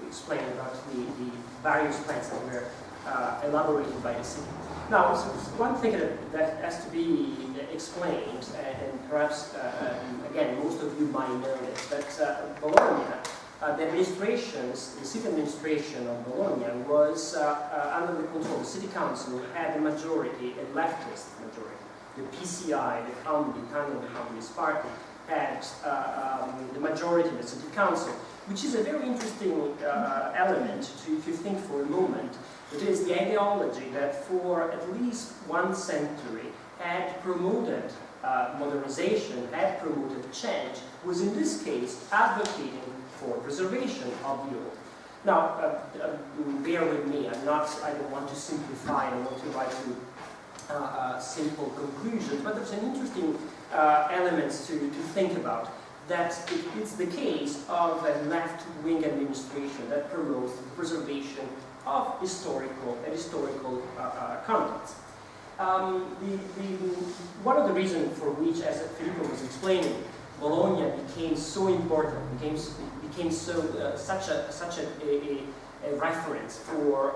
explain about the various plans that were elaborated by the city. Now, one thing that has to be explained, and perhaps, again, most of you might know this, but Bologna, the city administration of Bologna was under the control. The city council had a majority, a leftist majority. The PCI, the Communist Party, had the majority in the city council, which is a very interesting element to think for a moment. It is the ideology that for at least 1 century had promoted modernization, had promoted change, was in this case advocating for preservation of the old. Now, bear with me, I don't want to simplify, I don't want to write to simple conclusions, but there's an interesting elements to think about. That it's the case of a left-wing administration that promotes the preservation of historical contents. One of the reasons for which, as Filippo was explaining, Bologna became so important, became such a reference for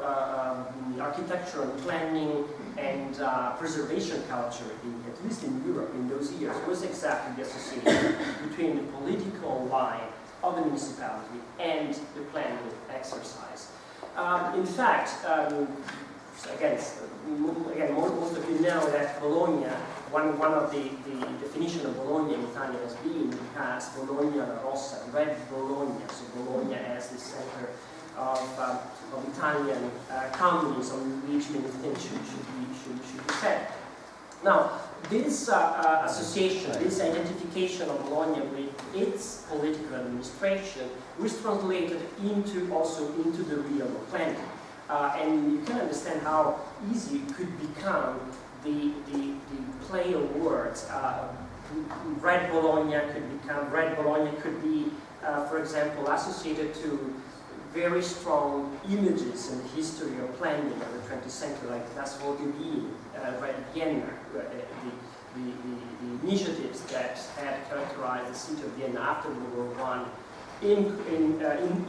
architecture and planning and preservation culture, at least in Europe in those years, was exactly the association between the political line of the municipality and the planning exercise. In fact, again, most of you know that Bologna, one of the definition of Bologna in Italian has been in the past Bologna la Rossa, red Bologna, so Bologna as the center of Italian communism, which many things should be said. Now, this association, this identification of Bologna with its political administration was translated also into the realm of planning. And you can understand how easy it could become the play of words. Red Bologna could be, for example, associated to very strong images in the history of planning of the 20th century, like Das Wohlgeben, Red Vienna, the initiatives that had characterized the city of Vienna after World War I in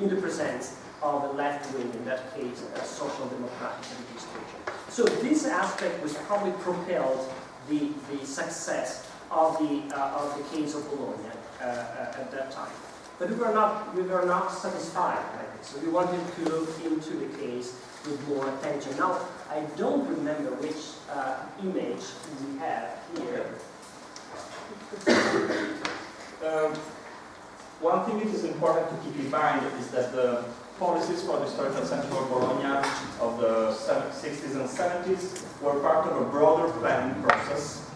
the presence of a left wing, in that case, a social democratic administration. So this aspect was probably propelled the success of the case of Bologna at that time. But we were not satisfied by this. So we wanted to look into the case with more attention. Now, I don't remember which image we have here. One thing it is important to keep in mind is that the policies for the historical center of Bologna of the 60s and 70s were part of a broader planning process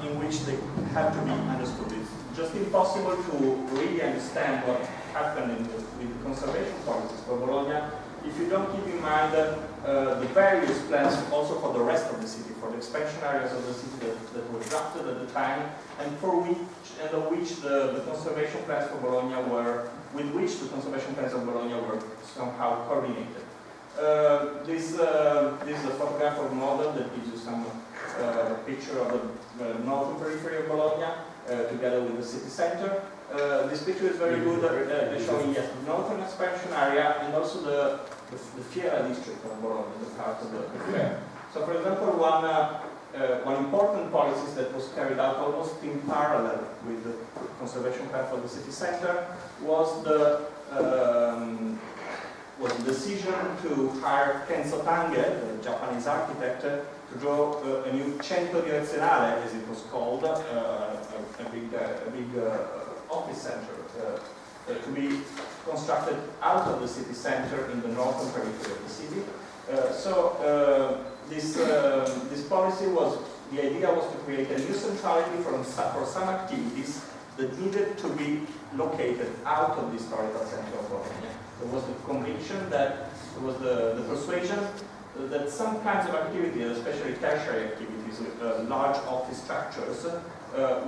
in which they have to be understood. It's just impossible to really understand what happened with the conservation policies for Bologna if you don't keep in mind the various plans also for the rest of the city, for the expansion areas of the city that were drafted at the time, and of which the conservation plans for Bologna with which the conservation plans of Bologna were somehow coordinated. This is a photographic model that gives you some picture of the northern periphery of Bologna together with the city center. This picture is very good at showing the northern expansion area and also the Fiera district of Bologna, the part of the fair. So, for example, one important policy that was carried out almost in parallel with the conservation plan for the city center was the decision to hire Kenzo Tange, the Japanese architect, to draw a new centro direzionale, as it was called, a big office center to be constructed out of the city center in the northern periphery of the city. This policy the idea was to create a new centrality for some activities that needed to be located out of the historical center of Bologna. There was the conviction that, there was the persuasion that some kinds of activities, especially tertiary activities with large office structures,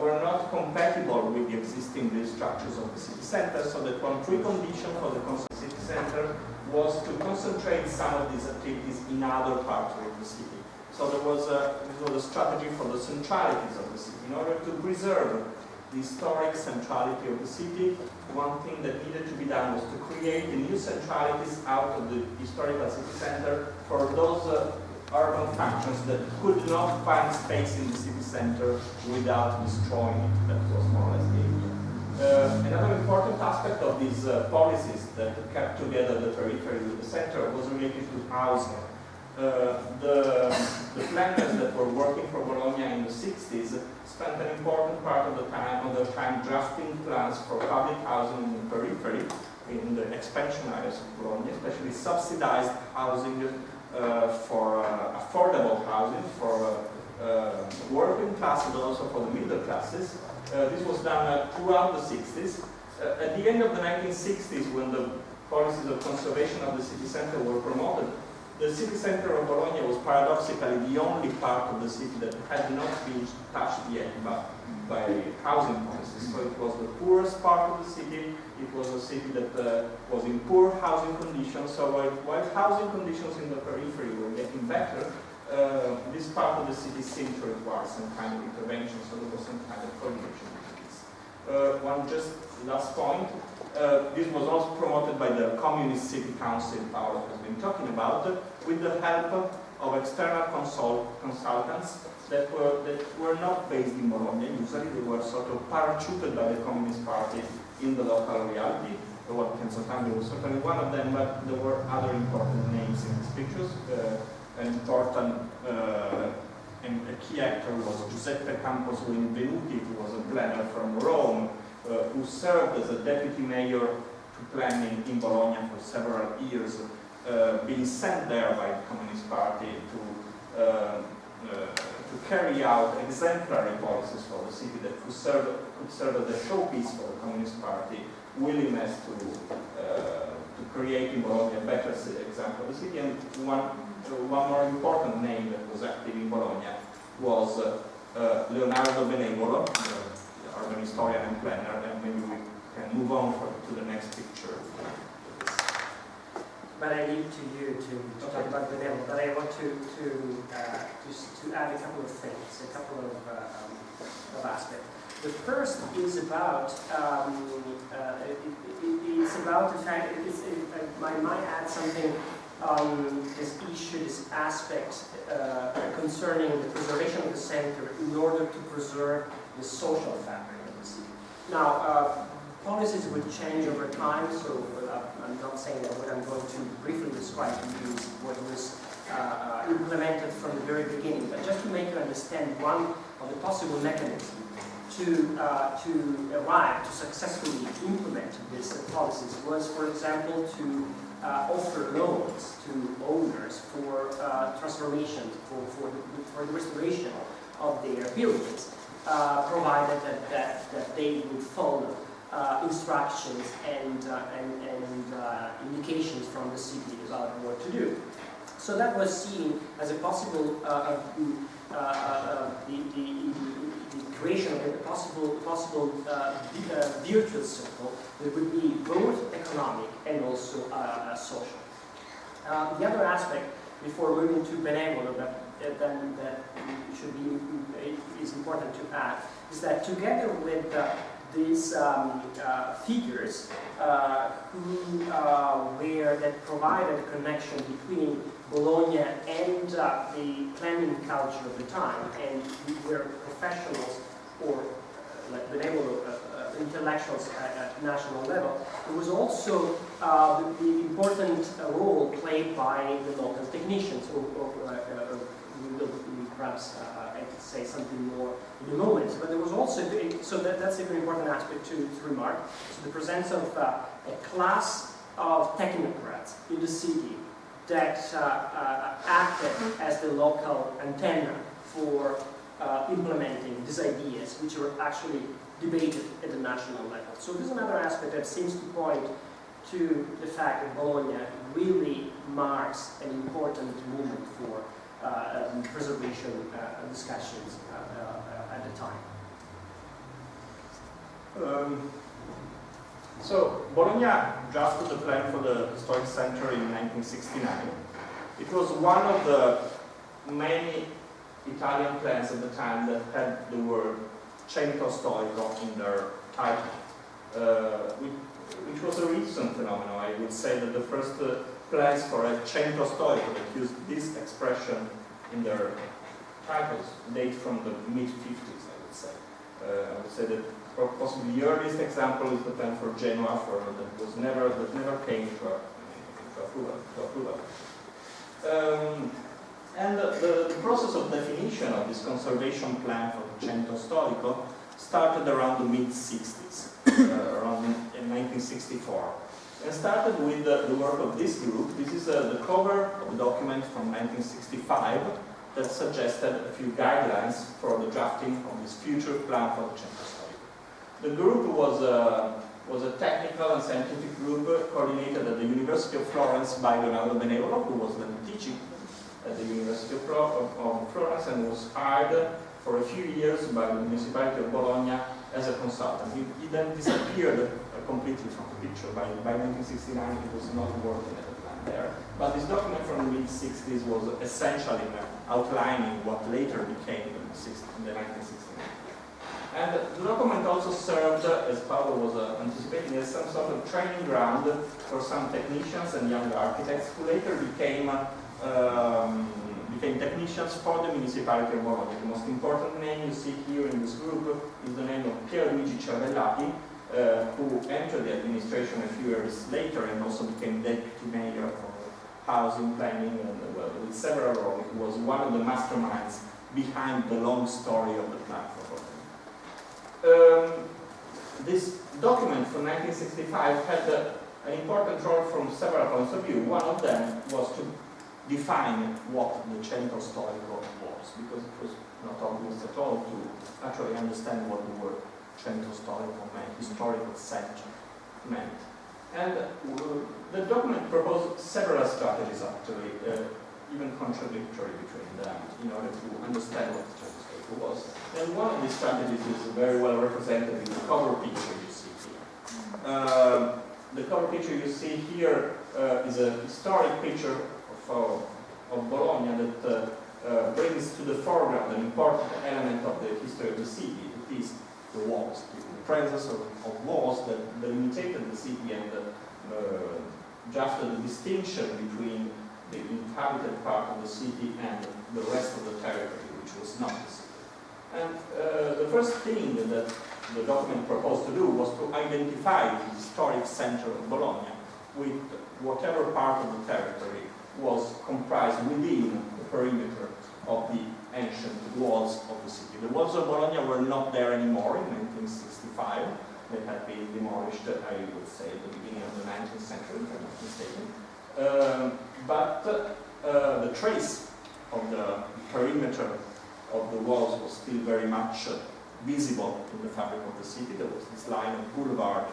were not compatible with the existing structures of the city center, so that one precondition for the city center was to concentrate some of these activities in other parts of the city. So this was a strategy for the centralities of the city. In order to preserve the historic centrality of the city, one thing that needed to be done was to create the new centralities out of the historical city center for those urban functions that could not find space in the city center without destroying it. That was more or less the idea. Another important aspect of these policies that kept together the periphery with the center was related to housing. The planners that were working for Bologna in the 60s spent an important part of the time drafting plans for public housing in the periphery, in the expansion areas of Bologna, especially subsidized housing for affordable housing for working classes, but also for the middle classes. This was done throughout the 60s. At the end of the 1960s, when the policies of conservation of the city center were promoted, the city center of Bologna was paradoxically the only part of the city that had not been touched yet by housing policies. So it was the poorest part of the city. It was a city that was in poor housing conditions. So while housing conditions in the periphery were getting better, this part of the city seemed to require some kind of intervention. So there was some kind of coordination between this. One just last point. This was also promoted by the Communist City Council Paolo has been talking about, with the help of external consultants that were not based in Bologna. Usually they were sort of parachuted by the Communist Party in the local reality. What Kenzo was certainly one of them, but there were other important names in these pictures. An important and a key actor was Giuseppe Camposolini-Venuti, who was a planner from Rome, who served as a deputy mayor to planning in Bologna for several years, being sent there by the Communist Party to carry out exemplary policies for the city that could serve as a showpiece for the Communist Party, willingness to create in Bologna a better example of the city. And one more important name that was active in Bologna was Leonardo Benevolo, urban historian and planner, and maybe we can move on to the next picture. But I leave to you to talk about the demo. But I want to add a couple of things, a couple of aspects. The first is about it's about the fact I might add something this issue, this aspect concerning the preservation of the center in order to preserve the social fabric of the city. Now, policies will change over time, so I'm not saying that what I'm going to briefly describe to you is what was implemented from the very beginning, but just to make you understand one of the possible mechanisms to arrive to successfully implement these policies was, for example, to offer loans to owners for transformation, for the restoration of their buildings, provided that they would follow instructions and indications from the city about what to do. So that was seen as a possible the creation of a possible virtuous circle that would be both economic and also social. The other aspect, before moving to Benevolo, that should be is important to add, is that together with these figures that provided a connection between Bologna and the planning culture of the time, and were professionals or like Benevolo intellectuals at national level. There was also the important role played by the local technicians, or we will perhaps say something more in a moment. But there was also, so that's a very important aspect to remark, so the presence of a class of technocrats in the city that acted as the local antenna for implementing these ideas, which were actually debated at the national level. So this is another aspect that seems to point to the fact that Bologna really marks an important moment for preservation discussions at the time. So Bologna drafted the plan for the historic center in 1969. It was one of the many Italian plans at the time that had the word centro storico in their title, which was a recent phenomenon. I would say that the first plans for a centro storico that used this expression in their titles date from the mid-50s, I would say. I would say that possibly the earliest example is the plan for Genoa, that never came to approval. And the process of definition of this conservation plan for the centro storico started around the mid-60s, around in 1964. And started with the work of this group. This is the cover of a document from 1965 that suggested a few guidelines for the drafting of this future plan for the centro storico. The group was a technical and scientific group coordinated at the University of Florence by Leonardo Benevolo, who was then teaching at the University of Florence and was hired for a few years by the municipality of Bologna as a consultant. He then disappeared completely from the picture. By 1969 he was not working at the plant there. But this document from the mid-60s was essential in outlining what later became the 1969. And the document also served, as Paolo was anticipating, as some sort of training ground for some technicians and young architects who later became technicians for the municipality of Bologna. The most important name you see here in this group is the name of Pieri who entered the administration a few years later and also became deputy mayor for housing planning and with several roles. He was one of the masterminds behind the long story of the plan for Bologna. This document from 1965 had an important role from several points of view. One of them was to define what the centro storico was, because it was not obvious at all to actually understand what the word centro storico meant, historical center meant. And the document proposed several strategies actually, even contradictory between them, in order to understand what the centro storico was. And one of these strategies is very well represented in the cover picture you see here. The cover picture you see here is a historic picture of Bologna that brings to the foreground an important element of the history of the city. It is the walls, the presence of walls that delimited the city and drafted the distinction between the inhabited part of the city and the rest of the territory, which was not the city. And the first thing that the document proposed to do was to identify the historic center of Bologna with whatever part of the territory was comprised within the perimeter of the ancient walls of the city. The walls of Bologna were not there anymore in 1965. They had been demolished, I would say, at the beginning of the 19th century, if I'm not mistaken. But the trace of the perimeter of the walls was still very much visible in the fabric of the city. There was this line of boulevard,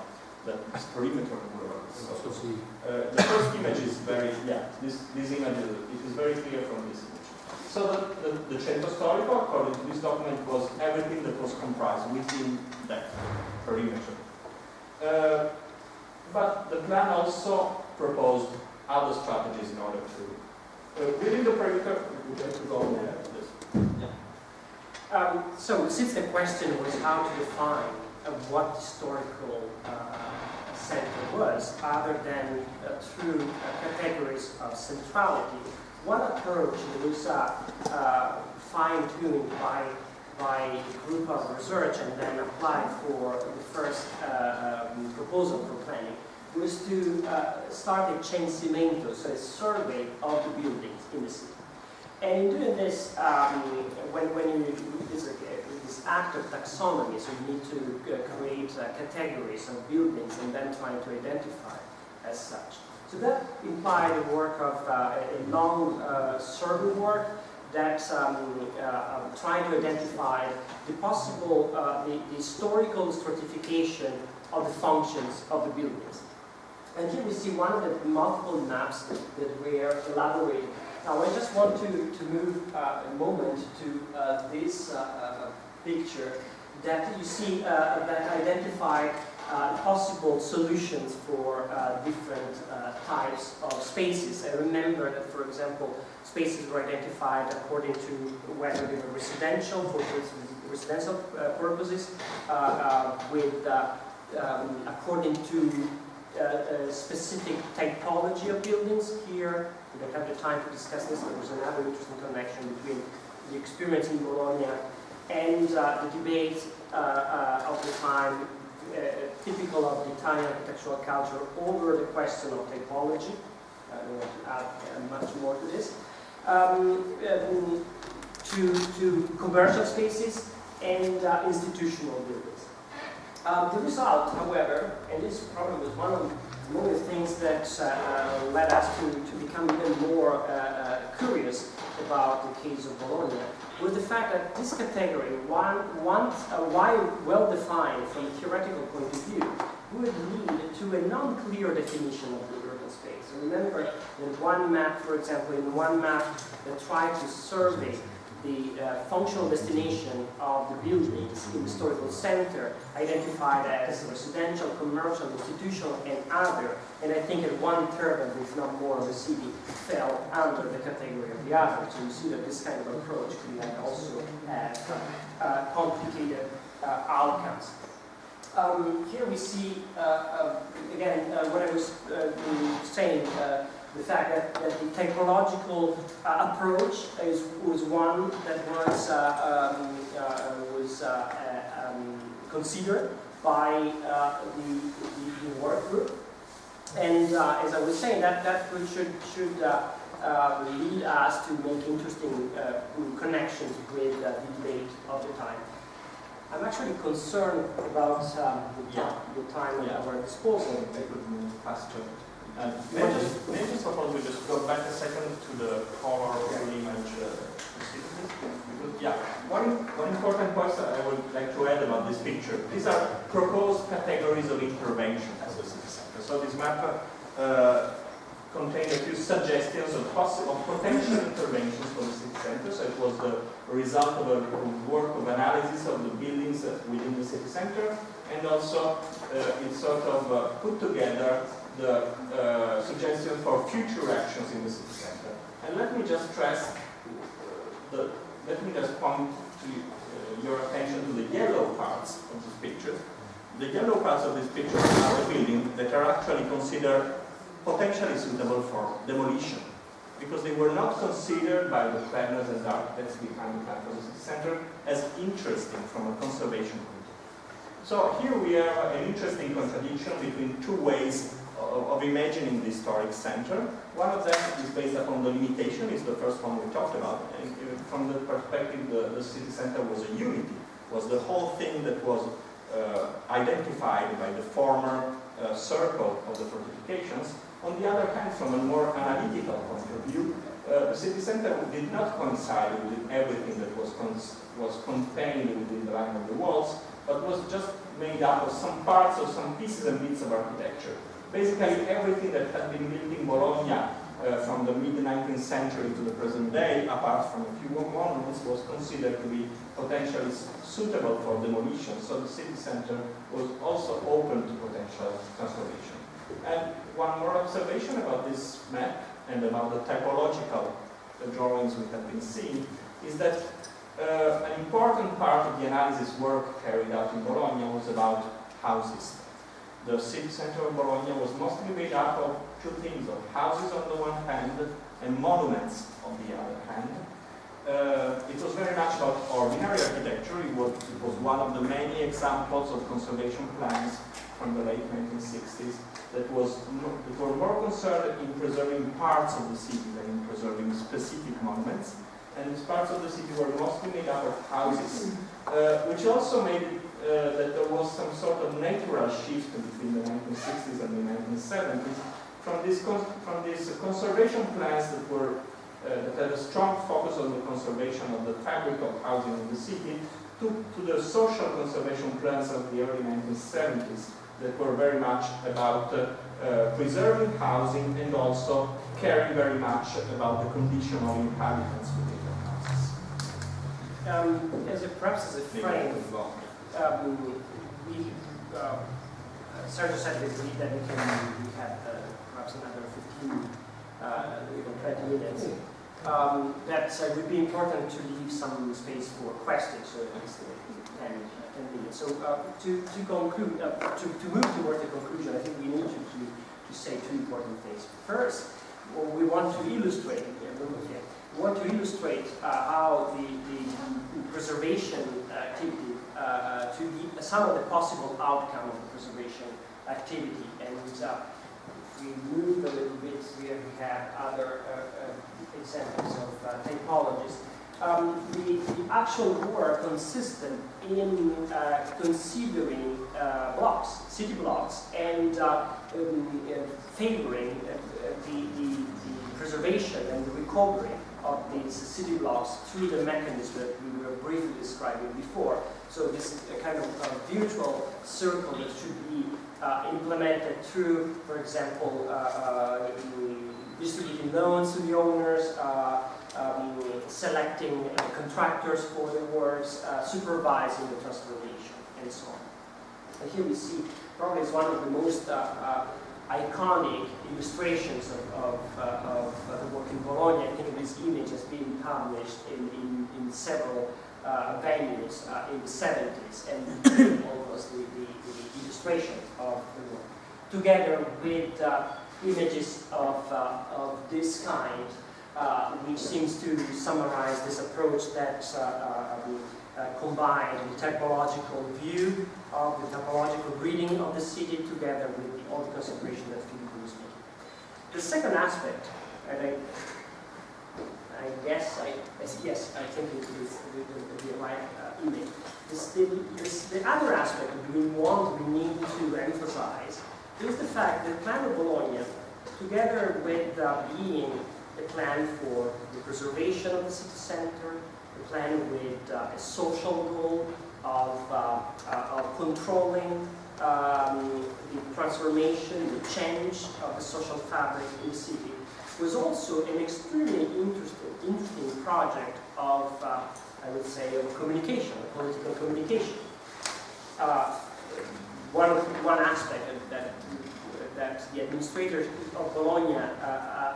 this perimeter boulevard. So, the first image is very, this image, it is very clear from this image. So the centro storico, according to this document, was everything that was comprised within that perimeter. But the plan also proposed other strategies in order to, within the perimeter, we have to go there. So since the question was how to define what historical center was, other than through categories of centrality, one approach was fine-tuned by a group of research and then applied for the first proposal for planning, was to start a censimento, so a survey of the buildings in the city. And in doing this, when you do this act of taxonomy, so you need to create categories of buildings and then trying to identify as such. So that implied the work of a long survey work that trying to identify the possible, the historical stratification of the functions of the buildings. And here we see one of the multiple maps that were elaborated. Now I just want to move a moment to this picture that you see that identify possible solutions for different types of spaces. I remember that, for example, spaces were identified according to whether they were residential for residential purposes, according to a specific typology of buildings. Here, we don't have the time to discuss this, but there's another interesting connection between the experience in Bologna and the debate of the time, typical of the Italian architectural culture, over the question of typology. I don't want to add much more to this. To commercial spaces and institutional buildings. The result, however, and this probably was one of the things that led us to become even more curious about the case of Bologna, was the fact that this category, while well defined from a theoretical point of view, would lead to a non-clear definition of the urban space. So remember, in one map, for example, that tried to survey the functional destination of the buildings in the historical center, identified as residential, commercial, institutional, and other. And I think that 1/3, if not more, of the city fell under the category of the other. So you see that this kind of approach can also have complicated outcomes. Here we see, again, what I was saying, the fact that the typological approach was one that was considered by the work group. And as I was saying, that should lead us to make interesting connections with the debate of the time. I'm actually concerned about the time at our disposal. I could move faster. May I just propose we just go back a second to the color of the image because, one important point I would like to add about this picture. These are proposed categories of intervention as a city center. So this map contained a few suggestions of potential interventions for the city center. So it was the result of a work of analysis of the buildings within the city center, and also it sort of put together the suggestion for future actions in the city center. And let me just stress, let me just point to your attention to the yellow parts of this picture. The yellow parts of this picture are the buildings that are actually considered potentially suitable for demolition, because they were not considered by the planners and architects behind the plan for the city center as interesting from a conservation point of view. So here we have an interesting contradiction between two ways of imagining the historic center. One of them is based upon the limitation, is the first one we talked about. And from the perspective, the city center was a unity, was the whole thing that was identified by the former circle of the fortifications. On the other hand, from a more analytical point of view, the city center did not coincide with everything that was contained within the line of the walls, but was just made up of some parts, of some pieces and bits of architecture. Basically, everything that had been built in Bologna from the mid-19th century to the present day, apart from a few monuments, was considered to be potentially suitable for demolition. So the city center was also open to potential conservation. And one more observation about this map and about the typological drawings we have been seeing is that an important part of the analysis work carried out in Bologna was about houses. The city center of Bologna was mostly made up of two things, of houses on the one hand and monuments on the other hand. It was very much about ordinary architecture. It was one of the many examples of conservation plans from the late 1960s that were more concerned in preserving parts of the city than in preserving specific monuments. And these parts of the city were mostly made up of houses, which also made it that there was some sort of natural shift between the 1960s and the 1970s from these conservation plans that had a strong focus on the conservation of the fabric of housing in the city to the social conservation plans of the early 1970s that were very much about preserving housing and also caring very much about the condition of inhabitants within the houses. Perhaps as a frame, Sergio said that we have perhaps another 15 even 20 minutes, that it would be important to leave some space for questions, so at least 10 minutes. So to conclude, to move towards the conclusion, I think we need to say two important things. First, we want to illustrate, how the preservation activity, some of the possible outcome of the preservation activity. And if we move a little bit, here we have other examples of typologies. The actual work consisted in considering blocks, city blocks, and favoring the preservation and the recovery of these city blocks through the mechanism that we were briefly describing before. So this kind of virtual circle that should be implemented through, for example, distributing loans to the owners, selecting contractors for the works, supervising the transformation, and so on. And here we see, probably it's one of the most iconic illustrations of the work in Bologna. I think this image has been published in several venues in the 70s, and almost the illustration of the work, together with images of this kind, which seems to summarize this approach that combined the typological view of the typological reading of the city together with all the consideration that Filippo was making. The second aspect, and I think it is the right image. The other aspect we need to emphasize is the fact that Plan of Bologna, together with being a plan for the preservation of the city center, a plan with a social goal of controlling the transformation, the change of the social fabric in the city, was also an extremely interesting project of, I would say, of communication, of political communication. One aspect that the administrators of Bologna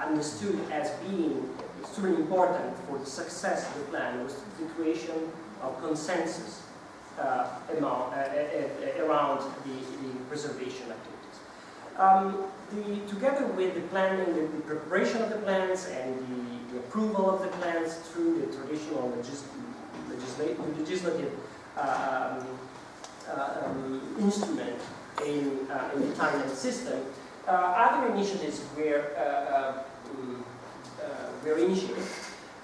understood as being extremely important for the success of the plan was the creation of consensus around the preservation activities. Together with the planning, the preparation of the plans and the approval of the plans through the traditional legislative instrument in the Italian system, other initiatives were initiated,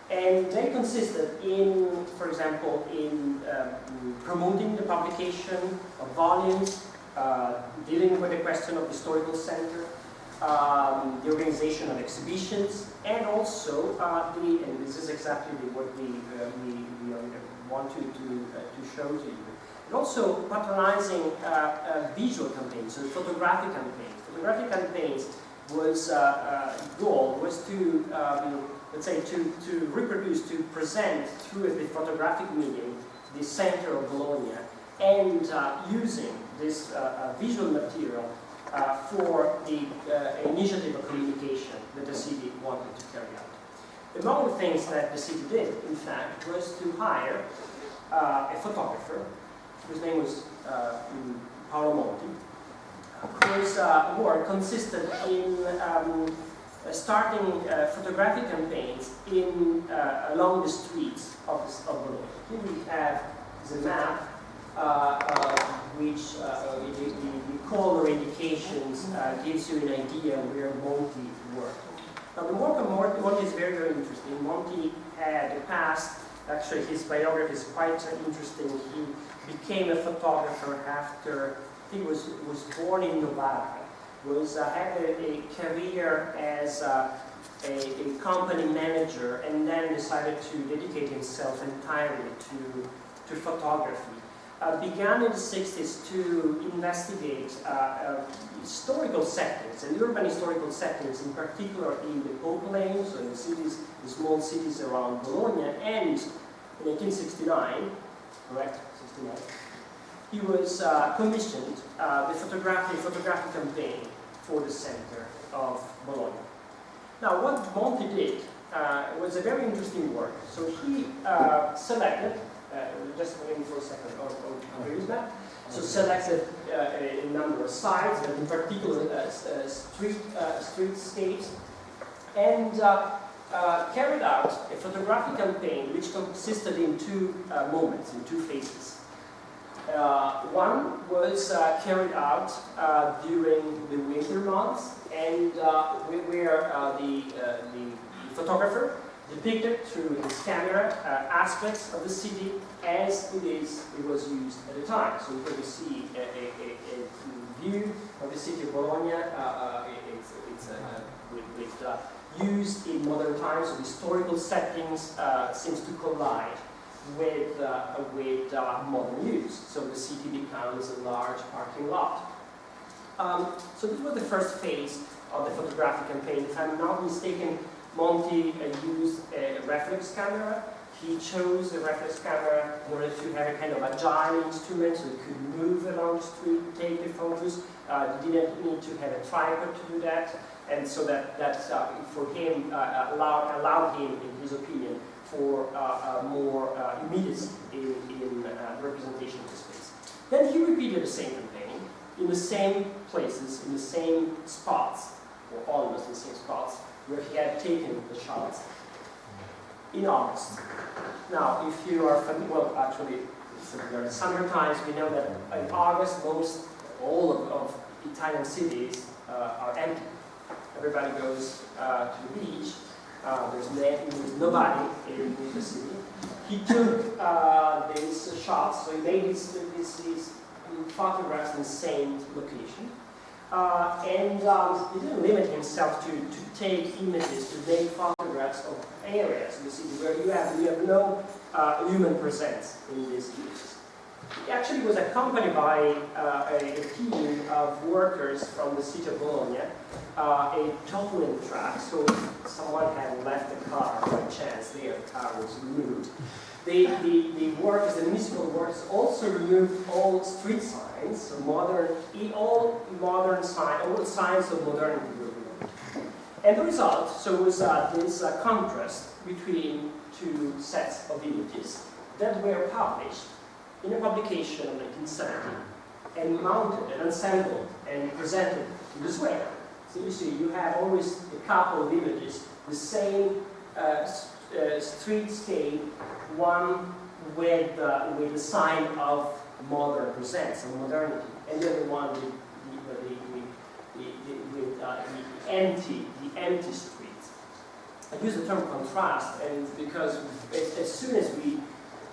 and they consisted in, for example, in promoting the publication of volumes, dealing with the question of the historical center, the organization of exhibitions, and also and this is exactly what we want to show to you, and also patronizing visual campaigns, so photographic campaigns. Photographic campaigns was goal was to let's say to reproduce, to present through the photographic medium the center of Bologna, and using this visual material for the initiative of communication that the city wanted to carry out. Among the things that the city did, in fact, was to hire a photographer whose name was Paolo Monti, whose work consisted in starting photographic campaigns along the streets of Bologna. Here we have the map, which the color indications gives you an idea where Monti worked. Now the work of Monti is very, very interesting. Monti had a past, actually his biography is quite interesting. He became a photographer after, he was born in Novara, had a career as a company manager, and then decided to dedicate himself entirely to photography. Began in the 60s to investigate historical settings, and urban historical settings, in particular in the Pope Lane, so in the cities, the small cities around Bologna, and in 1869, correct, 69, he was commissioned the photographic campaign for the center of Bologna. Now, what Monti did was a very interesting work. So he selected, just waiting for a second, here is that. So selected a number of sites, but in particular streetscapes, and carried out a photographic campaign which consisted in two moments, in two phases. One was carried out during the winter months, and where the photographer depicted through his camera aspects of the city as it was used at the time. So here we see a view of the city of Bologna. Used in modern times, so historical settings seems to collide with modern use. So the city becomes a large parking lot. So this was the first phase of the photographic campaign. If I'm not mistaken, Monti used a reflex camera. He chose a reflex camera in order to have a kind of agile instrument so he could move along the street, take the photos. He didn't need to have a tripod to do that. And so that for him allowed him, in his opinion, for more immediacy in representation of the space. Then he repeated the same campaign in the same places, in the same spots, or almost the same spots, where he had taken the shots in August. Now, if you are familiar, well, actually, during the summer times, we know that in August, all of Italian cities are empty. Everybody goes to the beach. There's nobody in the city. He took these shots, so he made these photographs in the same location. And he didn't limit himself to take images, to make photographs of areas in the city where you have no human presence in these images. He actually was accompanied by a team of workers from the city of Bologna, a towing truck, so someone had left the car by chance there, the car was removed. The workers, the municipal workers, also removed all street signs, so all the signs of modernity were removed. And the result, was this contrast between two sets of images that were published in a publication of 1970 and mounted and assembled and presented in this way. So you see, you have always a couple of images, the same streetscape, one with the sign of modern presence, of modernity, and the other one with the empty streets. I use the term contrast, and because as soon as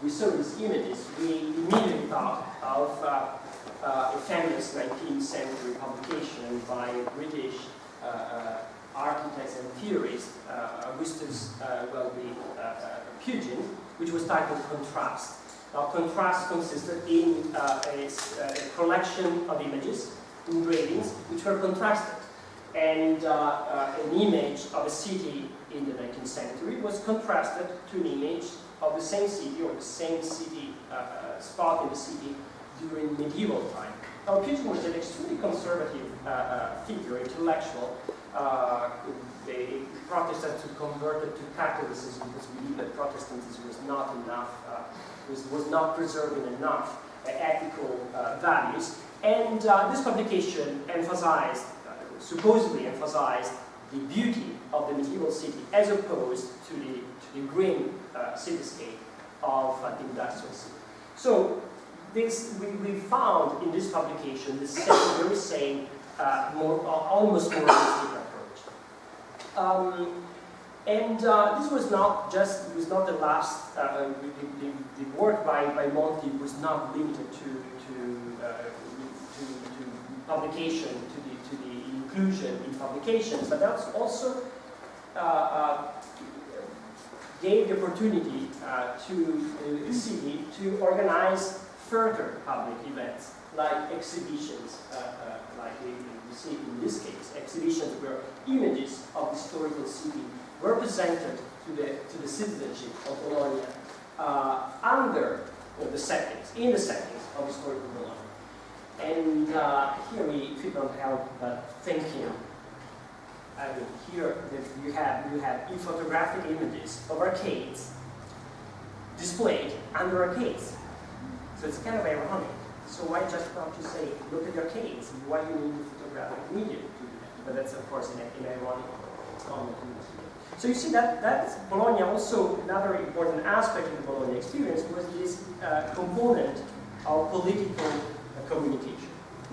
we saw these images, we immediately thought of a famous 19th century publication by British architects and theorists, Augustus Pugin, which was titled Contrast. Now, contrast consisted in a collection of images, engravings, which were contrasted. And an image of a city in the 19th century was contrasted to an image of the same city or the same city spot in the city during medieval time. Now, Pugin was an extremely conservative figure, intellectual. The Protestants who converted to Catholicism because we believed that Protestantism was not enough, was not preserving enough ethical values. And this publication supposedly emphasized the beauty of the medieval city as opposed to the grim cityscape of the industrial city. So we found in this publication the very same, almost more realistic approach. This was not the last. The work by Monti was not limited to publication, to the inclusion in publications, but that also gave the opportunity to the city to organize further public events, like exhibitions, like we see in this case, exhibitions where images of the historical city were presented to the citizenship of Bologna under in the settings of historical Bologna. And here we could not help but thinking I mean, here you have photographic images of arcades displayed under arcades. So it's kind of ironic. So why just not to say, look at the arcades? Why do you need the photographic medium to do that? But that's of course an ironic comment. So you see that's Bologna also, another important aspect of the Bologna experience was this component of political communication,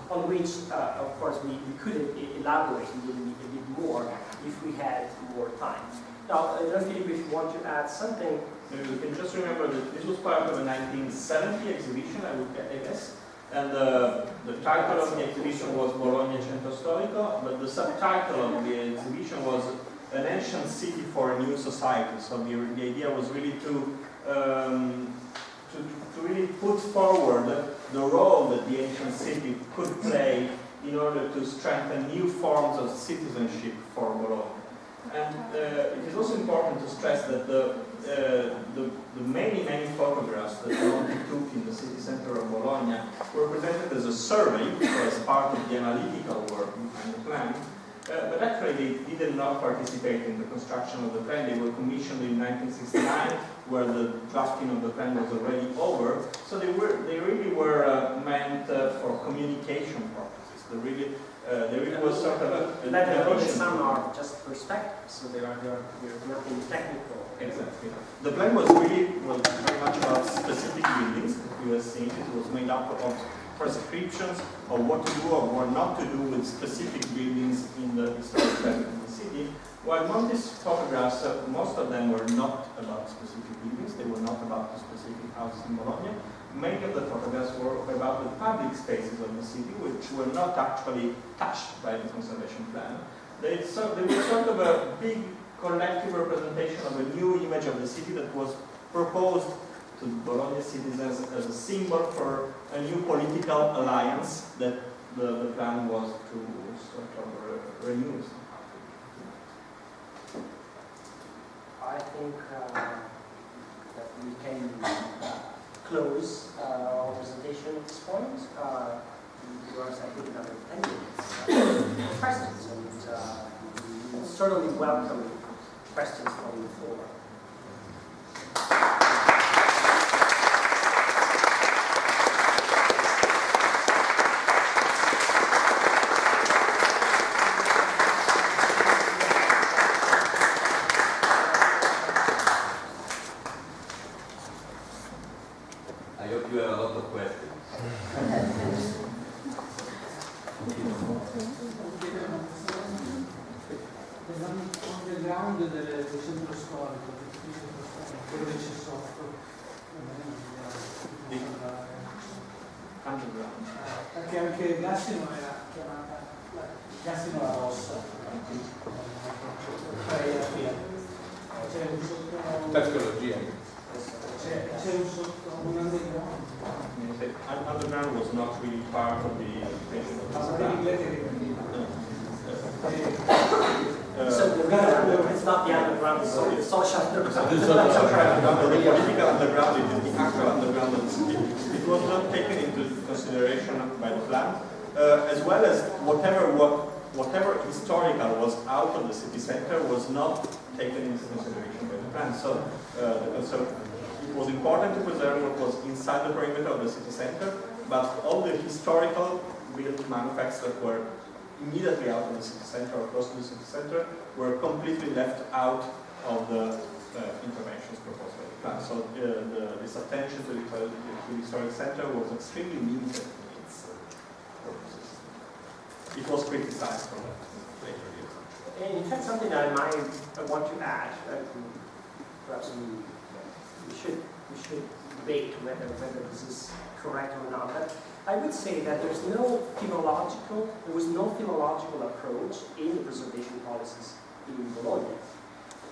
on which of course we could elaborate a bit more if we had more time. Now, I don't know, Filippo, if you want to add something. Maybe we can just remember that this was part of a 1970 exhibition, I guess. And the title of the exhibition was Bologna Centro Storico, but the subtitle of the exhibition was An Ancient City for a New Society. So the idea was really to really put forward the role that the ancient city could play in order to strengthen new forms of citizenship for Bologna. And it is also important to stress that the many photographs that Bologna took in the city center of Bologna were presented as a survey, so as part of the analytical work behind the plan, but actually they did not participate in the construction of the plan. They were commissioned in 1969, where the drafting of the plan was already over, so they really were meant for communication purposes. There really was sort of a some are just perspectives, so they're nothing technical. Exactly. The plan was very much about specific buildings that you have seen. It was made up of prescriptions of what to do or what not to do with specific buildings in the historic fabric of the city. While Monti's photographs, most of them were not about specific buildings, they were not about the specific houses in Bologna. Many of the photographs were about the public spaces of the city, which were not actually touched by the conservation plan. They were sort of a big collective representation of a new image of the city that was proposed to Bologna citizens as a symbol for a new political alliance that the plan was to sort of renew. I think that we can close our presentation at this point. Because I think another 10 minutes for questions, and we certainly welcome questions from the floor. I hope you have a lot of questions. Dell'underground del centro storico, quello che c'è sotto, perché anche Gassino era chiamata Gassino la rossa, c'è un sotto Archeologia. c'è un underground. Underground was not really part of the occupation of So the real, it's not the underground, it's the social underground. The political underground, it is the actual underground of the city. It was not taken into consideration by the plan, as well as whatever historical was out of the city center was not taken into consideration by the plan. So it was important to preserve what was inside the perimeter of the city center, but all the historical built manufacts that were immediately out of the city center or close to the city center were completely left out of the interventions proposed by the plan. So this attention to the historic center was extremely limited in its purposes. It was criticized for that in later years. And in fact, something I want to add, perhaps we should debate whether this is correct or not. But I would say that there was no philological approach in the preservation policies in Bologna.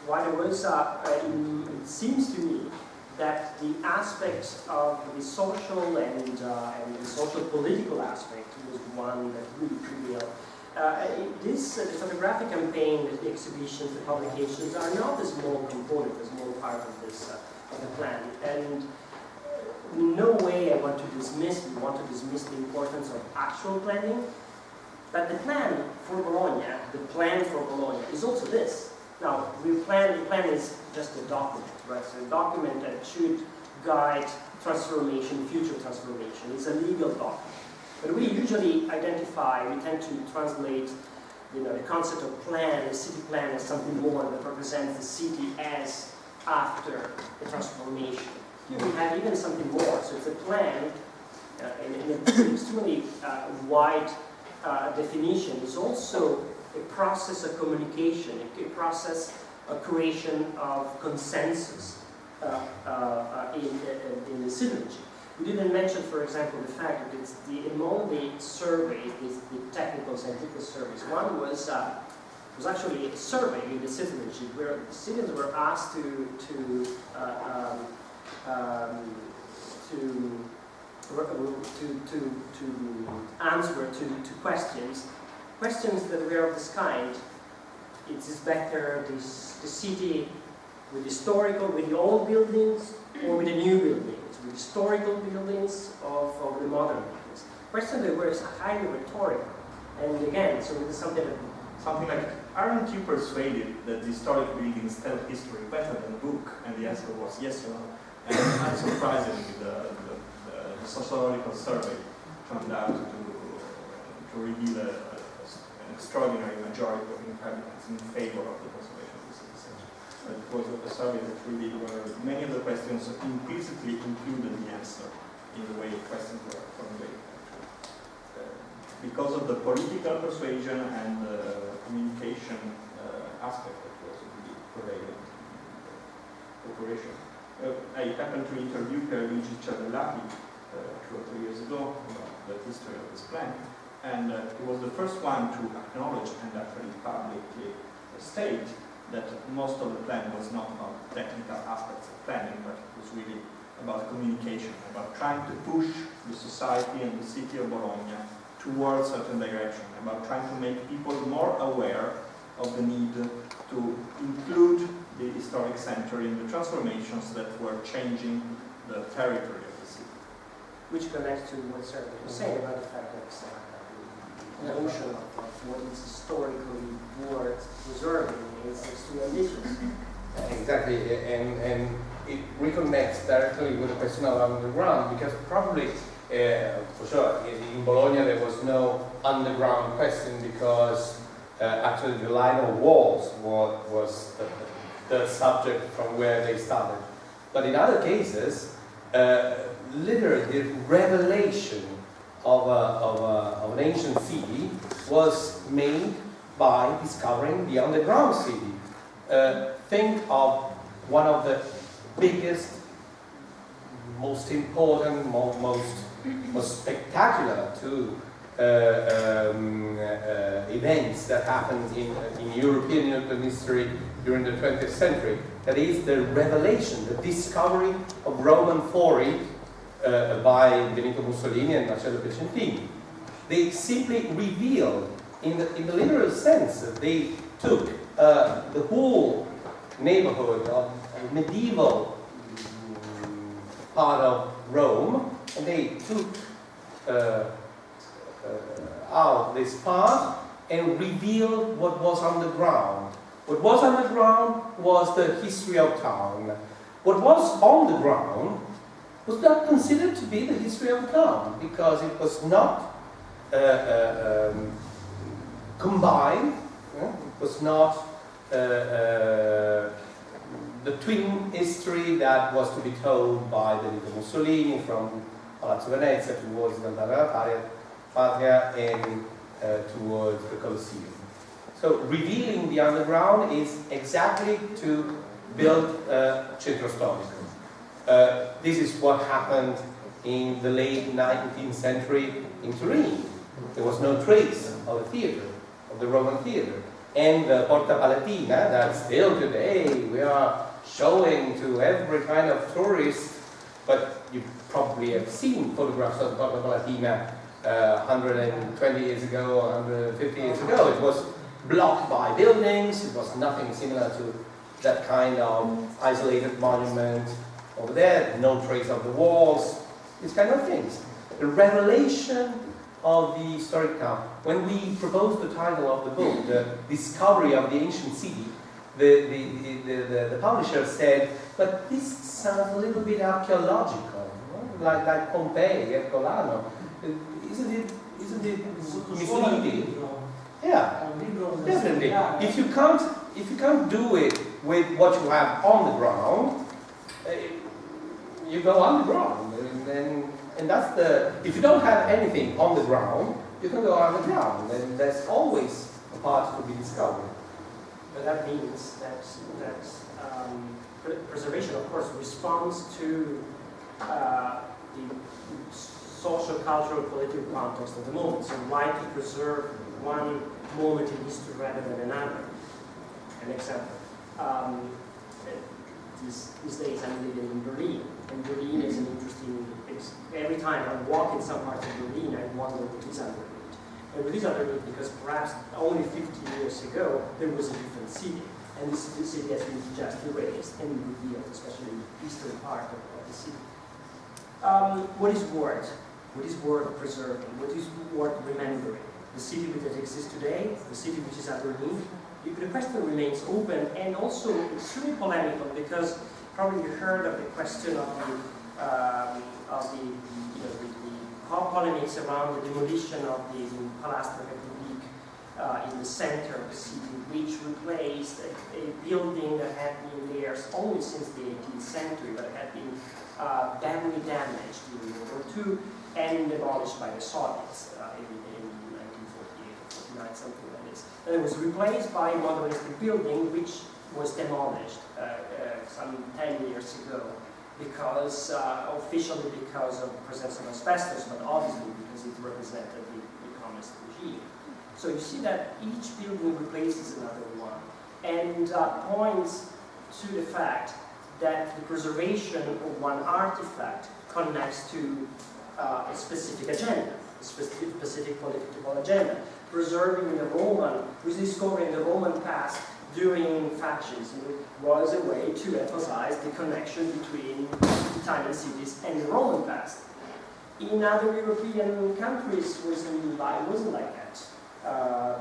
What it was, it seems to me that the aspects of the social and the social political aspect was one that really prevailed. The photographic campaign, the exhibitions, the publications are not a small component, a small part of this of the plan. And in no way we want to dismiss the importance of actual planning. But the plan for Bologna is also this. Now, the plan is just a document, right? So a document that should guide transformation, future transformation. It's a legal document. But we usually we tend to translate, the concept of plan, the city plan, as something more that represents the city as after the transformation. Here we have even something more. So it's a plan in an extremely wide definition. It's also a process of communication, a process of creation of consensus in the synergy. We didn't mention, for example, the fact that it's among the surveys, the technical scientific surveys, one was actually a survey in the citizenship where the citizens were asked to answer to questions that were of this kind. Is it better the city with the old buildings or with the new buildings? With historical buildings of the modern buildings? Questions that were highly rhetorical. And again, so it is something like, aren't you persuaded that the historic buildings tell history better than the book? And the answer was yes or no. And unsurprisingly, the sociological survey turned out to reveal an extraordinary majority of inhabitants in favor of the conservation of the city center. But it was a survey that really, where many of the questions implicitly included the answer in the way questions were formulated. Because of the political persuasion and communication aspect that was really prevalent in the operation. I happened to interview Pieri della 2 or 3 years ago about the history of this plan, and he was the first one to acknowledge and actually publicly state that most of the plan was not about technical aspects of planning, but it was really about communication, about trying to push the society and the city of Bologna towards a certain direction, about trying to make people more aware of the need to include the historic center in the transformations that were changing the territory of the city. Which connects to what Sergio was saying about the fact that the notion of what is historically worth preserving is extremely ambitious. Exactly, and it reconnects directly with the question of underground, because probably, for sure, in Bologna there was no underground question, because actually the line of walls was the subject from where they started. But in other cases, literally the revelation of an ancient city was made by discovering the underground city. Think of one of the biggest, most important, most spectacular events that happened in European urban history during the 20th century. That is the revelation, the discovery of Roman Fori by Benito Mussolini and Marcello Piacentini. They simply revealed, in the literal sense, they took the whole neighborhood of medieval part of Rome, and they took out this part and revealed what was underground. What was underground was the history of town. What was on the ground was not considered to be the history of the town, because it was not combined, it was not the twin history that was to be told by Benito Mussolini from Palazzo Venezia towards the Patria and towards the Colosseum. So revealing the underground is exactly to build a centro storico. This is what happened in the late 19th century in Turin. There was no trace of the theater, of the Roman theater. And the Porta Palatina, that still today we are showing to every kind of tourist, but you probably have seen photographs of the Porta Palatina 120 years ago, 150 years ago. It was blocked by buildings, it was nothing similar to that kind of isolated monument over there, no trace of the walls, these kind of things. The revelation of the historic town. When we proposed the title of the book, The Discovery of the Ancient City, the publisher said, but this sounds a little bit archaeological, no? like Pompeii, Ercolano. Isn't it misleading? Yeah, definitely. If you can't do it with what you have on the ground, you go underground, and that's the. If you don't have anything on the ground, you can go underground, and there's always a part to be discovered. But that means that preservation, of course, responds to the social, cultural, political context of the moment. So why to preserve one moment in history rather than another? An example. These days I'm living in Berlin, and Berlin is an interesting. Every time I walk in some parts of Berlin, I wonder what is underneath. And what is underneath because perhaps only 50 years ago there was a different city, and this city has been just erased and revealed, especially in the eastern part of the city. What is worth? What is worth preserving? What is worth remembering? The city that exists today, the city which is underneath. The question remains open and also extremely polemical because probably you heard of the question of the polemics around the demolition of the Palazzo Republique in the center of the city, which replaced a building that had been there only since the 18th century, but had been badly damaged during World War II and demolished by the Soviets in 1948 or 49, something like this. And it was replaced by a modernistic building which was demolished some 10 years ago because, officially because of the presence of asbestos, but obviously because it represented the communist regime. So you see that each building replaces another one and points to the fact that the preservation of one artifact connects to a specific agenda, a specific political agenda. Preserving the Roman, rediscovering the Roman past during fascism was a way to emphasize the connection between Italian cities and the Roman past. In other European countries, it wasn't like that,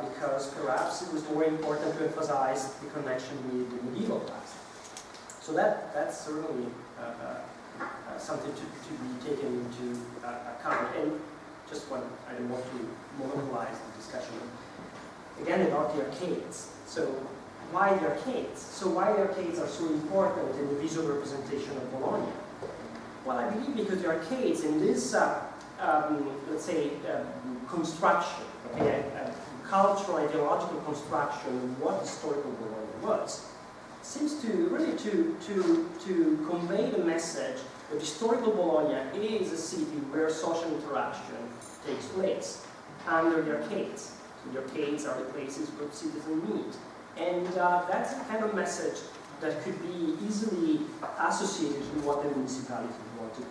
because perhaps it was more important to emphasize the connection with the medieval past. So that's certainly something to be taken into account. And just one, I don't want to monopolize the discussion. Again, about the arcades. So why the arcades? So why the arcades are so important in the visual representation of Bologna? Well, I believe because the arcades in this, let's say, construction, okay, cultural, ideological construction of what historical Bologna was, seems to really to convey the message that historical Bologna is a city where social interaction takes place under the arcades. So the arcades are the places where citizens meet. And that's the kind of message that could be easily associated with what the municipality wanted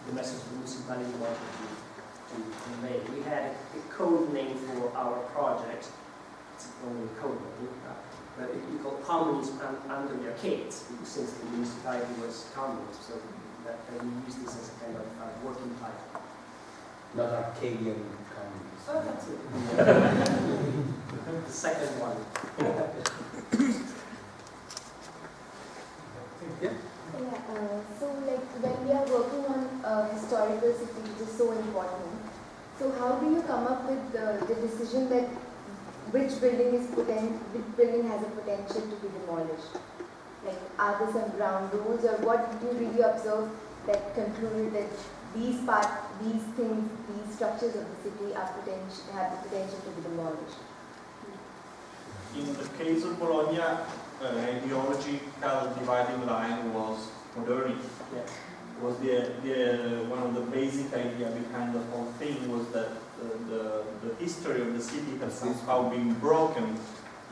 the message the municipality wanted to convey. We had a code name for our project. It's only a code name, but we call communism under the arcades, since the municipality was communist. So that we use this as a kind of working title. Not Arcadian communism. Oh, that's it. The second one. Yeah. So like when we are working on a historical city which is so important, so how do you come up with the decision that which building has a potential to be demolished? Like, are there some ground rules, or what did you really observe that concluded that these things, these structures of the city have the potential to be demolished? In the case of Bologna, an ideological dividing line was modernity. Yeah. Was one of the basic idea behind the whole thing was that the history of the city has somehow been broken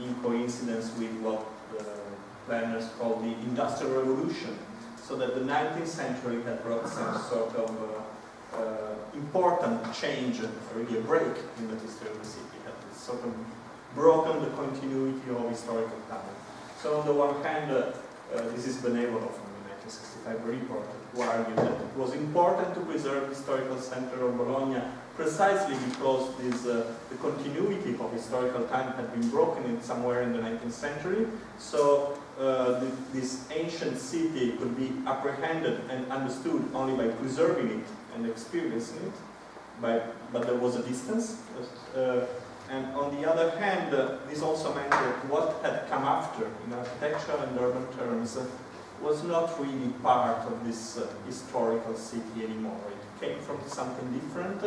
in coincidence with what the planners call the Industrial Revolution, so that the 19th century had brought some sort of important change, really a break in the history of the city. It had sort of broken the continuity of historical time. So on the one hand, this is Benevolo from the 1965 report, who argued that it was important to preserve the historical center of Bologna precisely because the continuity of historical time had been broken somewhere in the 19th century. So this ancient city could be apprehended and understood only by preserving it and experiencing it, but there was a distance. And on the other hand, this also meant that what had come after in architectural and urban terms was not really part of this historical city anymore. It came from something different